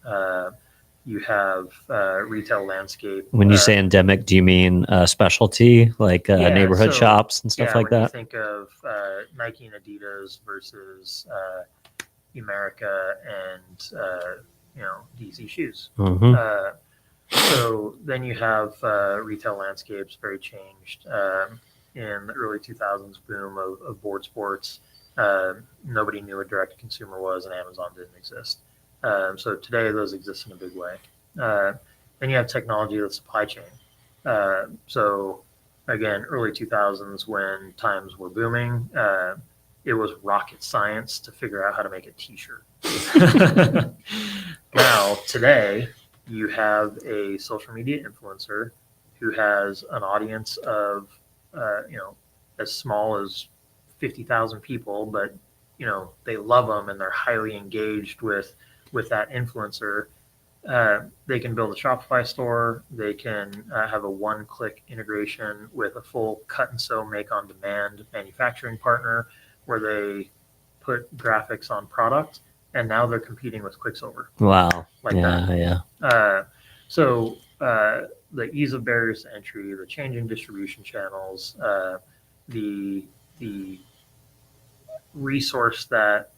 You have retail landscape. When you say endemic, do you mean specialty, like neighborhood shops and stuff like that? You think of Nike and Adidas versus America and DC shoes. Mm-hmm. So then you have retail landscapes very changed. In the early 2000s boom of board sports, nobody knew what direct consumer was, and Amazon didn't exist. So today those exist in a big way. Then you have technology with supply chain. So again, early 2000s when times were booming, it was rocket science to figure out how to make a t-shirt. Now, today, you have a social media influencer who has an audience of, as small as 50,000 people, but, they love them and they're highly engaged with that influencer. They can build a Shopify store. They can have a one-click integration with a full cut and sew, make on demand manufacturing partner where they put graphics on product, and now they're competing with Quicksilver. Wow. Like that. Yeah. So the ease of barriers to entry, the changing distribution channels, the resource that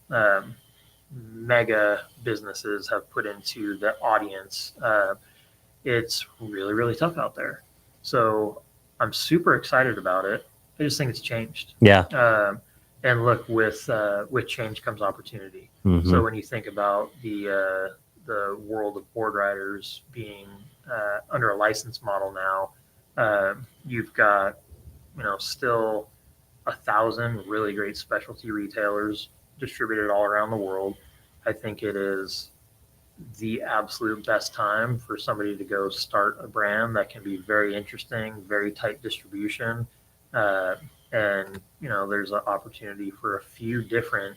mega businesses have put into the audience, it's really, really tough out there. So I'm super excited about it. I just think it's changed. Yeah. And look, with change comes opportunity. Mm-hmm. So when you think about the world of board riders being under a license model now, you've got still 1,000 really great specialty retailers distributed all around the world. I think it is the absolute best time for somebody to go start a brand that can be very interesting, very tight distribution. And there's an opportunity for a few different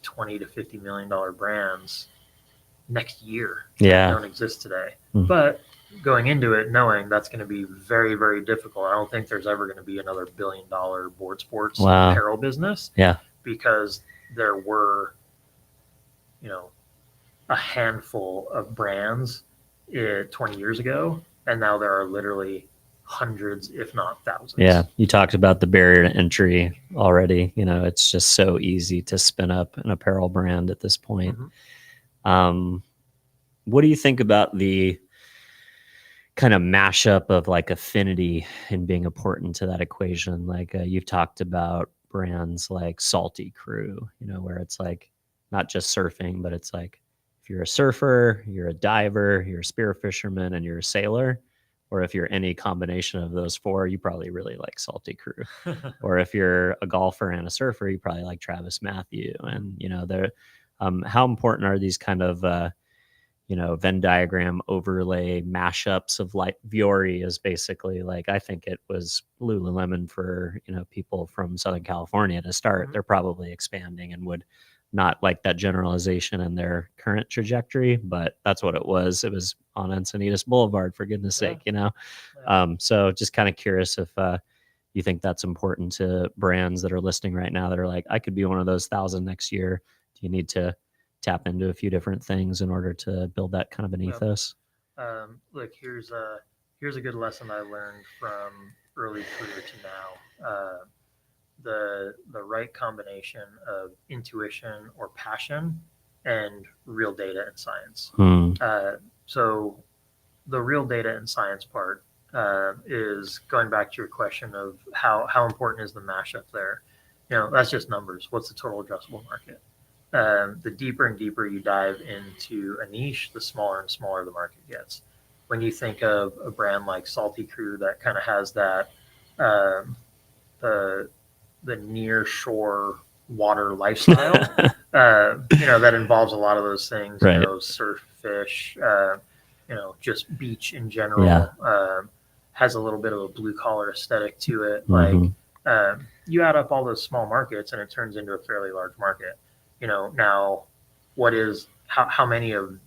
$20 to $50 million brands next year that don't exist today. Mm-hmm. But going into it, knowing that's going to be very, very difficult. I don't think there's ever going to be another $1 billion board sports apparel business. Yeah. Because there were, a handful of brands 20 years ago, and now there are literally hundreds, if not thousands. Yeah. You talked about the barrier to entry already. It's just so easy to spin up an apparel brand at this point. Mm-hmm. What do you think about the kind of mashup of like affinity and being important to that equation. Like you've talked about brands like Salty Crew, where it's like not just surfing, but it's like if you're a surfer, you're a diver, you're a spear fisherman, and you're a sailor, or if you're any combination of those four, you probably really like Salty Crew. Or if you're a golfer and a surfer, you probably like Travis Matthew. And they're how important are these kind of Venn diagram overlay mashups of like Viore is basically like, I think it was Lululemon for, people from Southern California to start. Mhm. They're probably expanding and would not like that generalization in their current trajectory, but that's what it was. It was on Encinitas Boulevard, for goodness Yeah. sake, Yeah. So just kind of curious if, you think that's important to brands that are listening right now that are like, I could be one of those 1,000 next year. Do you need to tap into a few different things in order to build that kind of an Yep. ethos? Look, here's a good lesson I learned from early career to now. The right combination of intuition or passion and real data and science. So the real data and science part is going back to your question of how important is the mashup there. That's just numbers. What's the total addressable market? The deeper and deeper you dive into a niche, the smaller and smaller the market gets. When you think of a brand like Salty Crew that kind of has that um, the the near shore water lifestyle, that involves a lot of those things. Right. Surf, fish, just beach in Yeah. general. Has a little bit of a blue collar aesthetic to it. Mhm. Like you add up all those small markets, and it turns into a fairly large market. Now what is how many of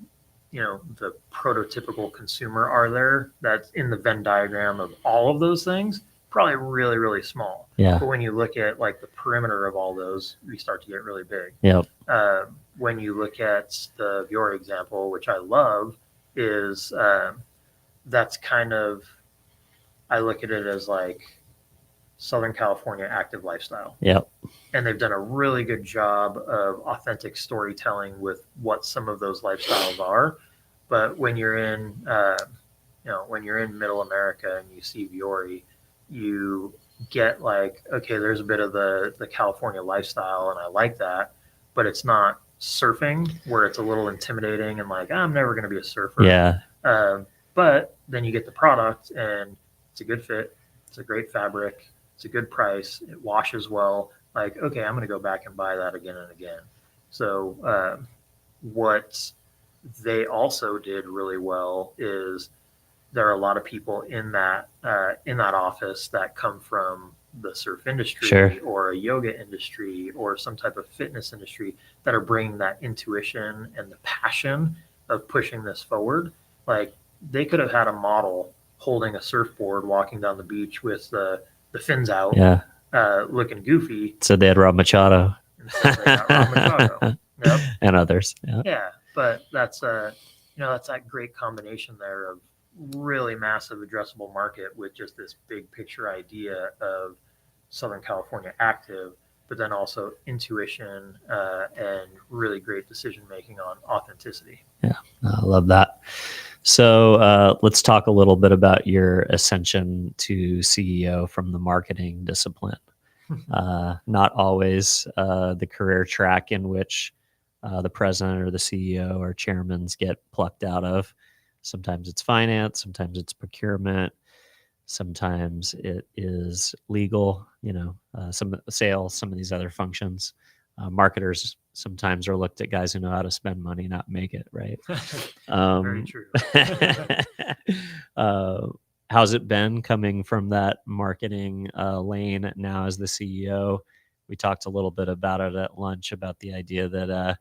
the prototypical consumer are there that's in the Venn diagram of all of those things? Probably really, really small. Yeah. But when you look at like the perimeter of all those, we start to get really big. Yep. When you look at the Viore example, which I love, is that's kind of, I look at it as like Southern California active lifestyle. Yep. And they've done a really good job of authentic storytelling with what some of those lifestyles are. But when you're in, when you're in Middle America and you see Viore, you get like, okay, there's a bit of the California lifestyle, and I like that, but it's not surfing where it's a little intimidating and like, I'm never going to be a surfer. Yeah. But then you get the product, and it's a good fit, it's a great fabric, it's a good price, it washes well. Like, okay, I'm going to go back and buy that again and again. So what they also did really well is there are a lot of people in that office that come from the surf industry, Sure. or a yoga industry, or some type of fitness industry that are bringing that intuition and the passion of pushing this forward. Like, they could have had a model holding a surfboard walking down the beach with the fins out, Yeah. looking goofy. So they had Rob Machado. Instead they got Rob Machado. Yep. And others. Yeah. Yeah, but that's that's that great combination there of really massive addressable market with just this big picture idea of Southern California active, but then also intuition and really great decision making on authenticity. Yeah, I love that. So let's talk a little bit about your ascension to CEO from the marketing discipline. Not always the career track in which the president or the CEO or chairmans get plucked out of. Sometimes it's finance, sometimes it's procurement, sometimes it is legal, some sales, some of these other functions. Marketers sometimes are looked at guys who know how to spend money, not make it, right? Very true. How's it been coming from that marketing lane now as the CEO? We talked a little bit about it at lunch, about the idea that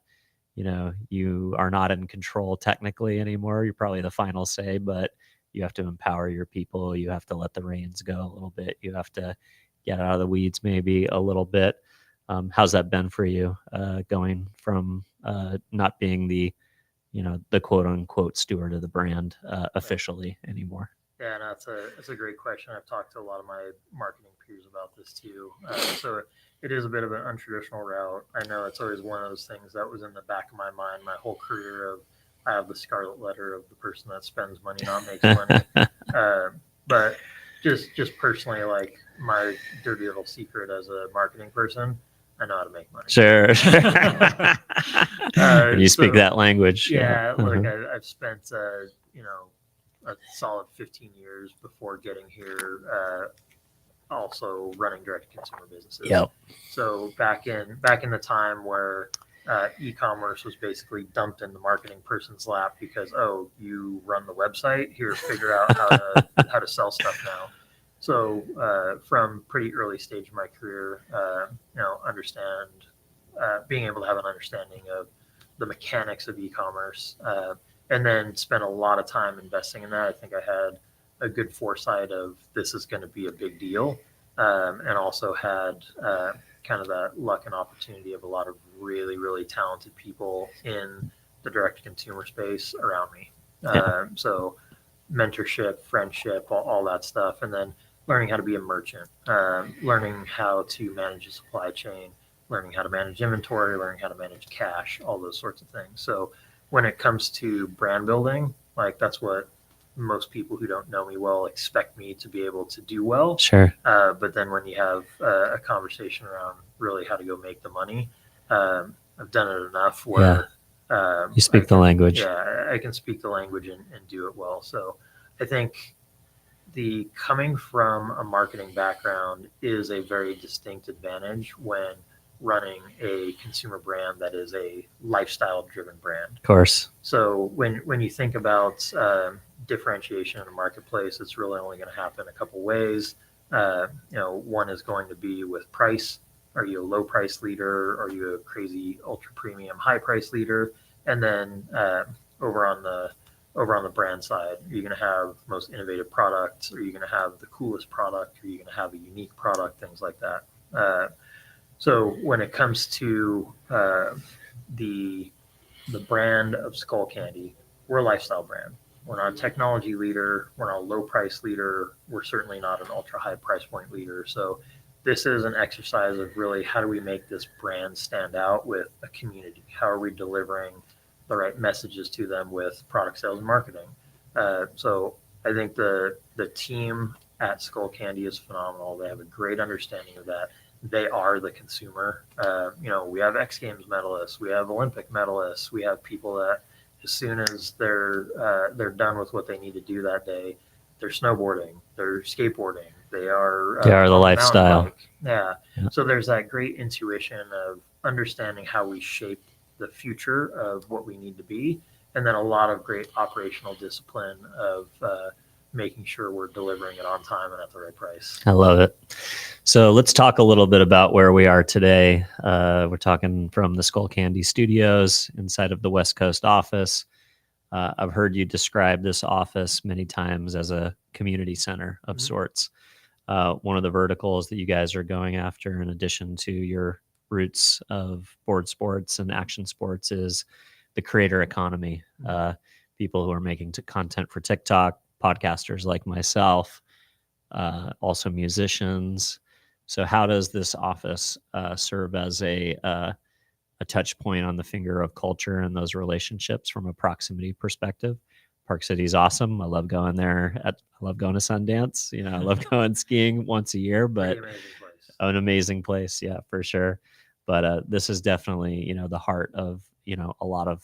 you are not in control technically anymore. You're probably the final say, but you have to empower your people. You have to let the reins go a little bit. You have to get out of the weeds maybe a little bit. How's that been for you, going from not being the quote unquote steward of the brand officially anymore? Yeah, no, it's a great question. I've talked to a lot of my marketing peers about this too. So it is a bit of an untraditional route. I know it's always one of those things that was in the back of my mind my whole career of, I have the scarlet letter of the person that spends money, not makes money. But just personally, like my dirty little secret as a marketing person, I know how to make money. Sure. And you speak that language. Yeah, like I've spent a solid 15 years before getting here. Also running direct to consumer businesses. Yep. So back in the time where e-commerce was basically dumped in the marketing person's lap because you run the website here, figure out how to sell stuff now. So from pretty early stage of my career, understand being able to have an understanding of the mechanics of e-commerce, and then spent a lot of time investing in that. I think I had a good foresight of this is going to be a big deal, and also had kind of that luck and opportunity of a lot of really, really talented people in the direct-to-consumer space around me. So mentorship, friendship, all that stuff, and then learning how to be a merchant, learning how to manage a supply chain, learning how to manage inventory, learning how to manage cash, all those sorts of things. So when it comes to brand building, like that's what most people who don't know me well expect me to be able to do well. Sure. But then when you have a conversation around really how to go make the money, I've done it enough where you speak the language. Yeah, I can speak the language and do it well. So I think the coming from a marketing background is a very distinct advantage when running a consumer brand that is a lifestyle driven brand. Of course. So when you think about differentiation in a marketplace, it's really only going to happen a couple ways. One is going to be with price. Are you a low price leader? Are you a crazy ultra premium high price leader? And then over on the brand side, are you going to have most innovative products? Are you going to have the coolest product? Are you going to have a unique product? Things like that. So when it comes to the brand of Skullcandy, we're a lifestyle brand. We're not a technology leader. We're not a low price leader. We're certainly not an ultra high price point leader. So this is an exercise of really how do we make this brand stand out with a community? How are we delivering the right messages to them with product sales and marketing? So I think the team at Skullcandy is phenomenal. They have a great understanding of that. They are the consumer. We have X Games medalists, we have Olympic medalists, we have people that as soon as they're done with what they need to do that day, they're snowboarding, they're skateboarding, they are the lifestyle. Yeah. So there's that great intuition of understanding how we shape the future of what we need to be, and then a lot of great operational discipline of making sure we're delivering it on time and at the right price. I love it. So let's talk a little bit about where we are today. We're talking from the Skullcandy Studios inside of the West Coast office. I've heard you describe this office many times as a community center of sorts. One of the verticals that you guys are going after, in addition to your roots of board sports and action sports, is the creator economy. People who are making content for TikTok, podcasters like myself, also musicians. So how does this office serve as a touch point on the finger of culture and those relationships from a proximity perspective? Park City is awesome. I love going there. I love going to Sundance. I love going skiing once a year, but an amazing place. Yeah, for sure. But this is definitely, the heart of, a lot of,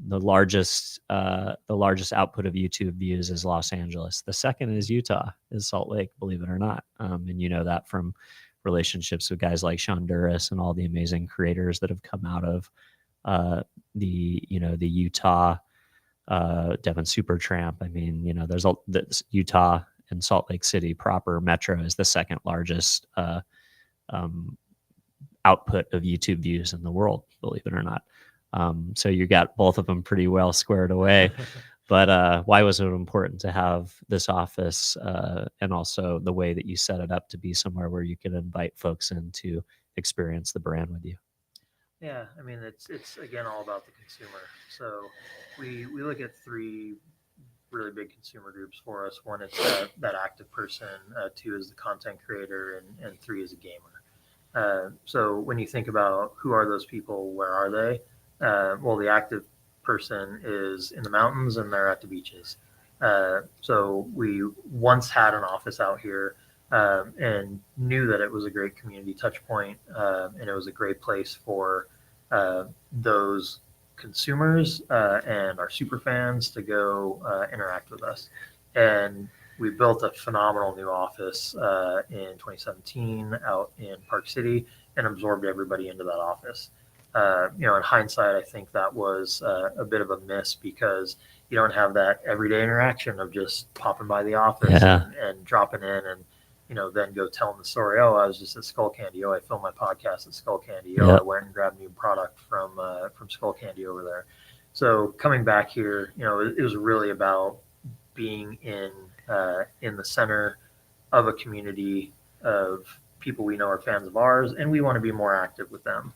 the largest output of YouTube views is Los Angeles. The second is Utah, is Salt Lake, believe it or not. And you know that from relationships with guys like Sean Duras and all the amazing creators that have come out of the Utah, Devin Supertramp. I mean, there's this Utah and Salt Lake City proper metro is the second largest output of YouTube views in the world, believe it or not. So you got both of them pretty well squared away. But why was it important to have this office and also the way that you set it up to be somewhere where you could invite folks in to experience the brand with you? Yeah, I mean, it's again all about the consumer. So we look at three really big consumer groups for us. One is that active person, two is the content creator, and three is a gamer. So when you think about who are those people, where are they? Well, the active person is in the mountains and they're at the beaches. So we once had an office out here, and knew that it was a great community touch point, and it was a great place for those consumers and our super fans to go interact with us. And we built a phenomenal new office in 2017 out in Park City and absorbed everybody into that office. In hindsight, I think that was a bit of a miss because you don't have that everyday interaction of just popping by the office and dropping in and then go telling the story. Oh, I was just at Skullcandy. Oh, I filmed my podcast at Skullcandy. Oh, I went and grabbed new product from Skullcandy over there. So coming back here, it was really about being in the center of a community of people we know are fans of ours, and we want to be more active with them.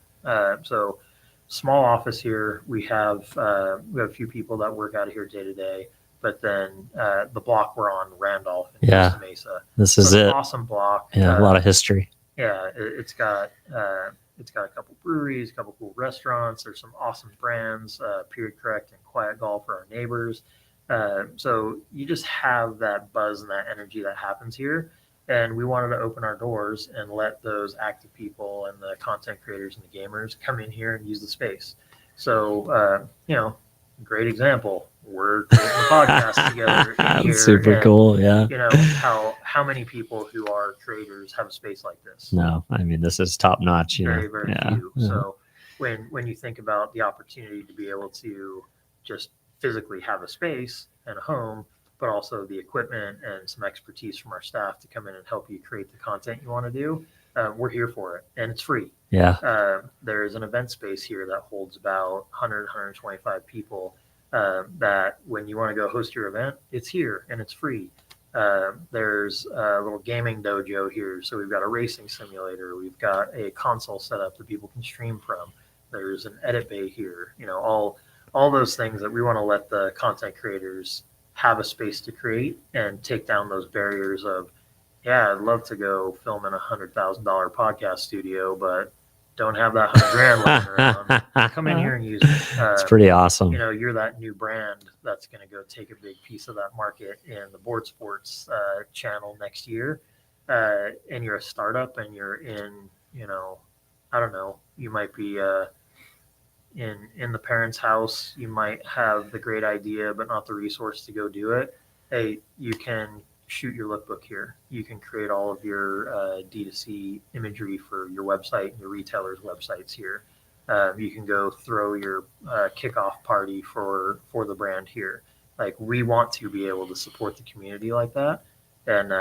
So small office here. We have a few people that work out of here day to day, but then the block we're on, Randolph in Costa Mesa. This is it. Awesome block. Yeah, a lot of history. Yeah, it's got a couple breweries, a couple cool restaurants. There's some awesome brands. Period Correct and Quiet Golf are our neighbors. So you just have that buzz and that energy that happens here. And we wanted to open our doors and let those active people and the content creators and the gamers come in here and use the space. So, great example. We're doing a podcast together in here. Super cool. Yeah. How many people who are creators have a space like this? No, I mean, this is top notch. Very few. Yeah. So when you think about the opportunity to be able to just physically have a space and a home, but also the equipment and some expertise from our staff to come in and help you create the content you want to do, we're here for it, and it's free. Yeah. There is an event space here that holds about 100, 125 people that when you want to go host your event, it's here and it's free. There's a little gaming dojo here. So we've got a racing simulator. We've got a console set up that people can stream from. There's an edit bay here. All those things that we want to let the content creators have a space to create and take down those barriers of, I'd love to go film in $100,000 podcast studio, but don't have that $100,000 lying around. Come in here and use it. It's pretty awesome. You're that new brand that's going to go take a big piece of that market in the board sports channel next year. And you're a startup and you're in, I don't know, you might be in the parents' house. You might have the great idea, but not the resource to go do it. Hey, you can shoot your lookbook here. You can create all of your D2C imagery for your website and your retailers' websites here. You can go throw your kickoff party for the brand here. Like, we want to be able to support the community like that. And,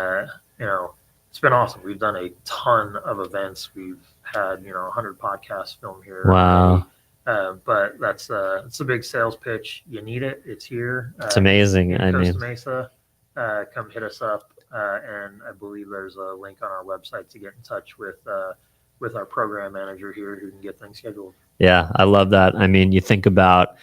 it's been awesome. We've done a ton of events. We've had, 100 podcasts filmed here. Wow. But it's a big sales pitch. You need it. It's here. It's amazing. Costa Mesa. Come hit us up, and I believe there's a link on our website to get in touch with our program manager here who can get things scheduled. Yeah, I love that. I mean, you think about,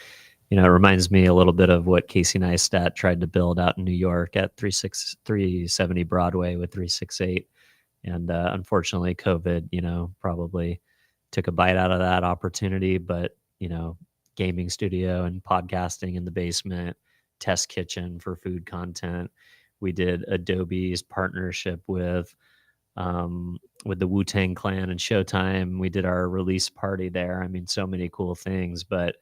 it reminds me a little bit of what Casey Neistat tried to build out in New York at 370 Broadway with 368. And unfortunately, COVID, probably took a bite out of that opportunity. But, gaming studio and podcasting in the basement, test kitchen for food content. We did Adobe's partnership with the Wu-Tang Clan and Showtime. We did our release party there. I mean, so many cool things. But,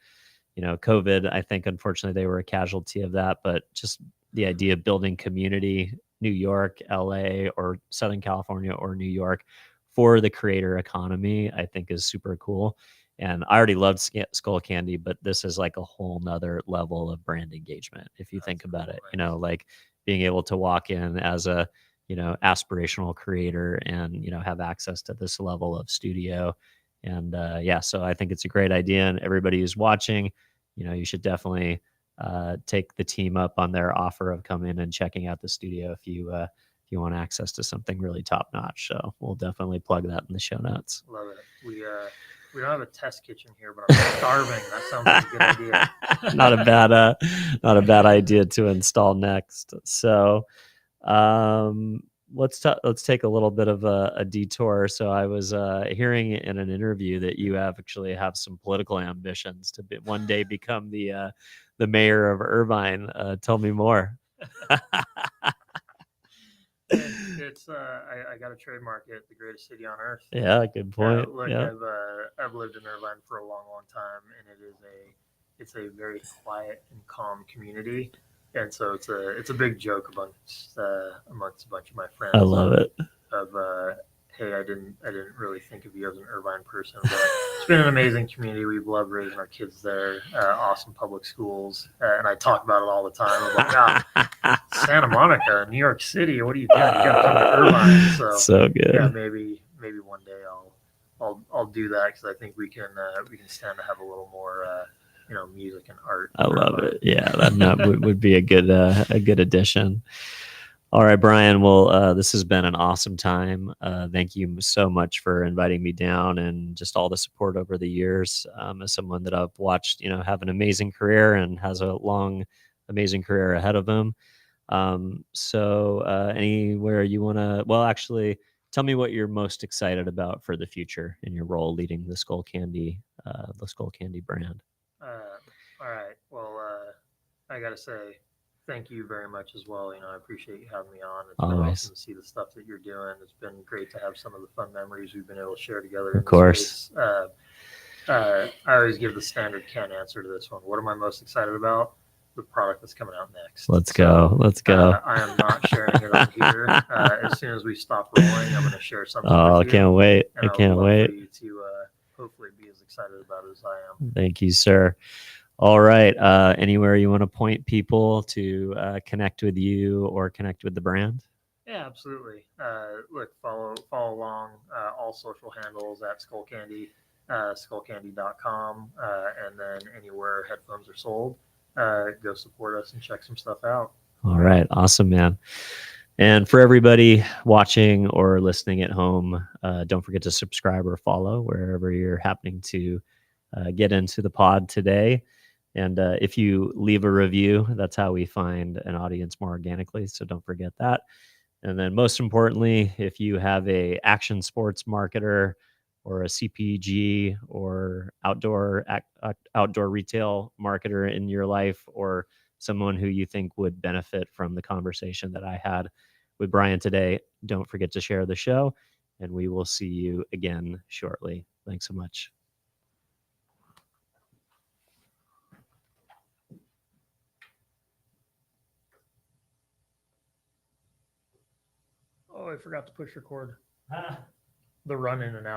COVID, I think, unfortunately, they were a casualty of that. But just the idea of building community, New York, LA, or Southern California, or New York for the creator economy, I think is super cool. And I already loved Skullcandy, but this is like a whole nother level of brand engagement. If you think about it, like being able to walk in as a, aspirational creator and, have access to this level of studio. And so I think it's a great idea. And everybody who's watching, you should definitely take the team up on their offer of coming and checking out the studio if you want access to something really top notch. So we'll definitely plug that in the show notes. Love it. We don't have a test kitchen here, but I'm starving. That sounds like a good idea. not a bad idea to install next. So let's take a little bit of a detour. So I was hearing in an interview that you actually have some political ambitions to one day become the mayor of Irvine. Tell me more. It's I got to trademark it, the greatest city on earth. Yeah, good point. Look, Yeah. I've lived in Irvine for a long time, and it's a very quiet and calm community, and so it's a big joke amongst a bunch of my friends. I love it. Of hey, I didn't really think of you as an Irvine person, but it's been an amazing community. We've loved raising our kids there. Awesome public schools, and I talk about it all the time. I'm like, Santa Monica, New York City. What are you doing? You got to come to Irvine. So good. Yeah, maybe one day I'll do that because I think we can stand to have a little more music and art. I love it. Yeah, that would be a good addition. All right, Brian. Well, this has been an awesome time. Thank you so much for inviting me down and just all the support over the years. As someone that I've watched, have an amazing career and has a long, amazing career ahead of him. So anywhere you want to, well, actually, tell me what you're most excited about for the future in your role leading the Skullcandy brand. All right. Well, I got to say thank you very much as well. I appreciate you having me on. It's been Always. awesome to see the stuff that you're doing. It's been great to have some of the fun memories we've been able to share together. Of course. I always give the standard canned answer to this one. What am I most excited about? The product that's coming out next. Let's go. I am not sharing it on here. As soon as we stop rolling, I'm going to share something. Oh, with I can't wait. And I can't wait. For you to hopefully be as excited about it as I am. Thank you, sir. All right. Anywhere you want to point people to connect with you or connect with the brand? Yeah, absolutely. Look, follow along all social handles at Skullcandy, skullcandy.com, and then anywhere headphones are sold, go support us and check some stuff out. All right. Awesome, man. And for everybody watching or listening at home, don't forget to subscribe or follow wherever you're happening to get into the pod today. And if you leave a review, that's how we find an audience more organically. So don't forget that. And then most importantly, if you have a action sports marketer or a CPG or outdoor retail marketer in your life, or someone who you think would benefit from the conversation that I had with Brian today, don't forget to share the show, and we will see you again shortly. Thanks so much. Oh, I forgot to push record. The run in and out.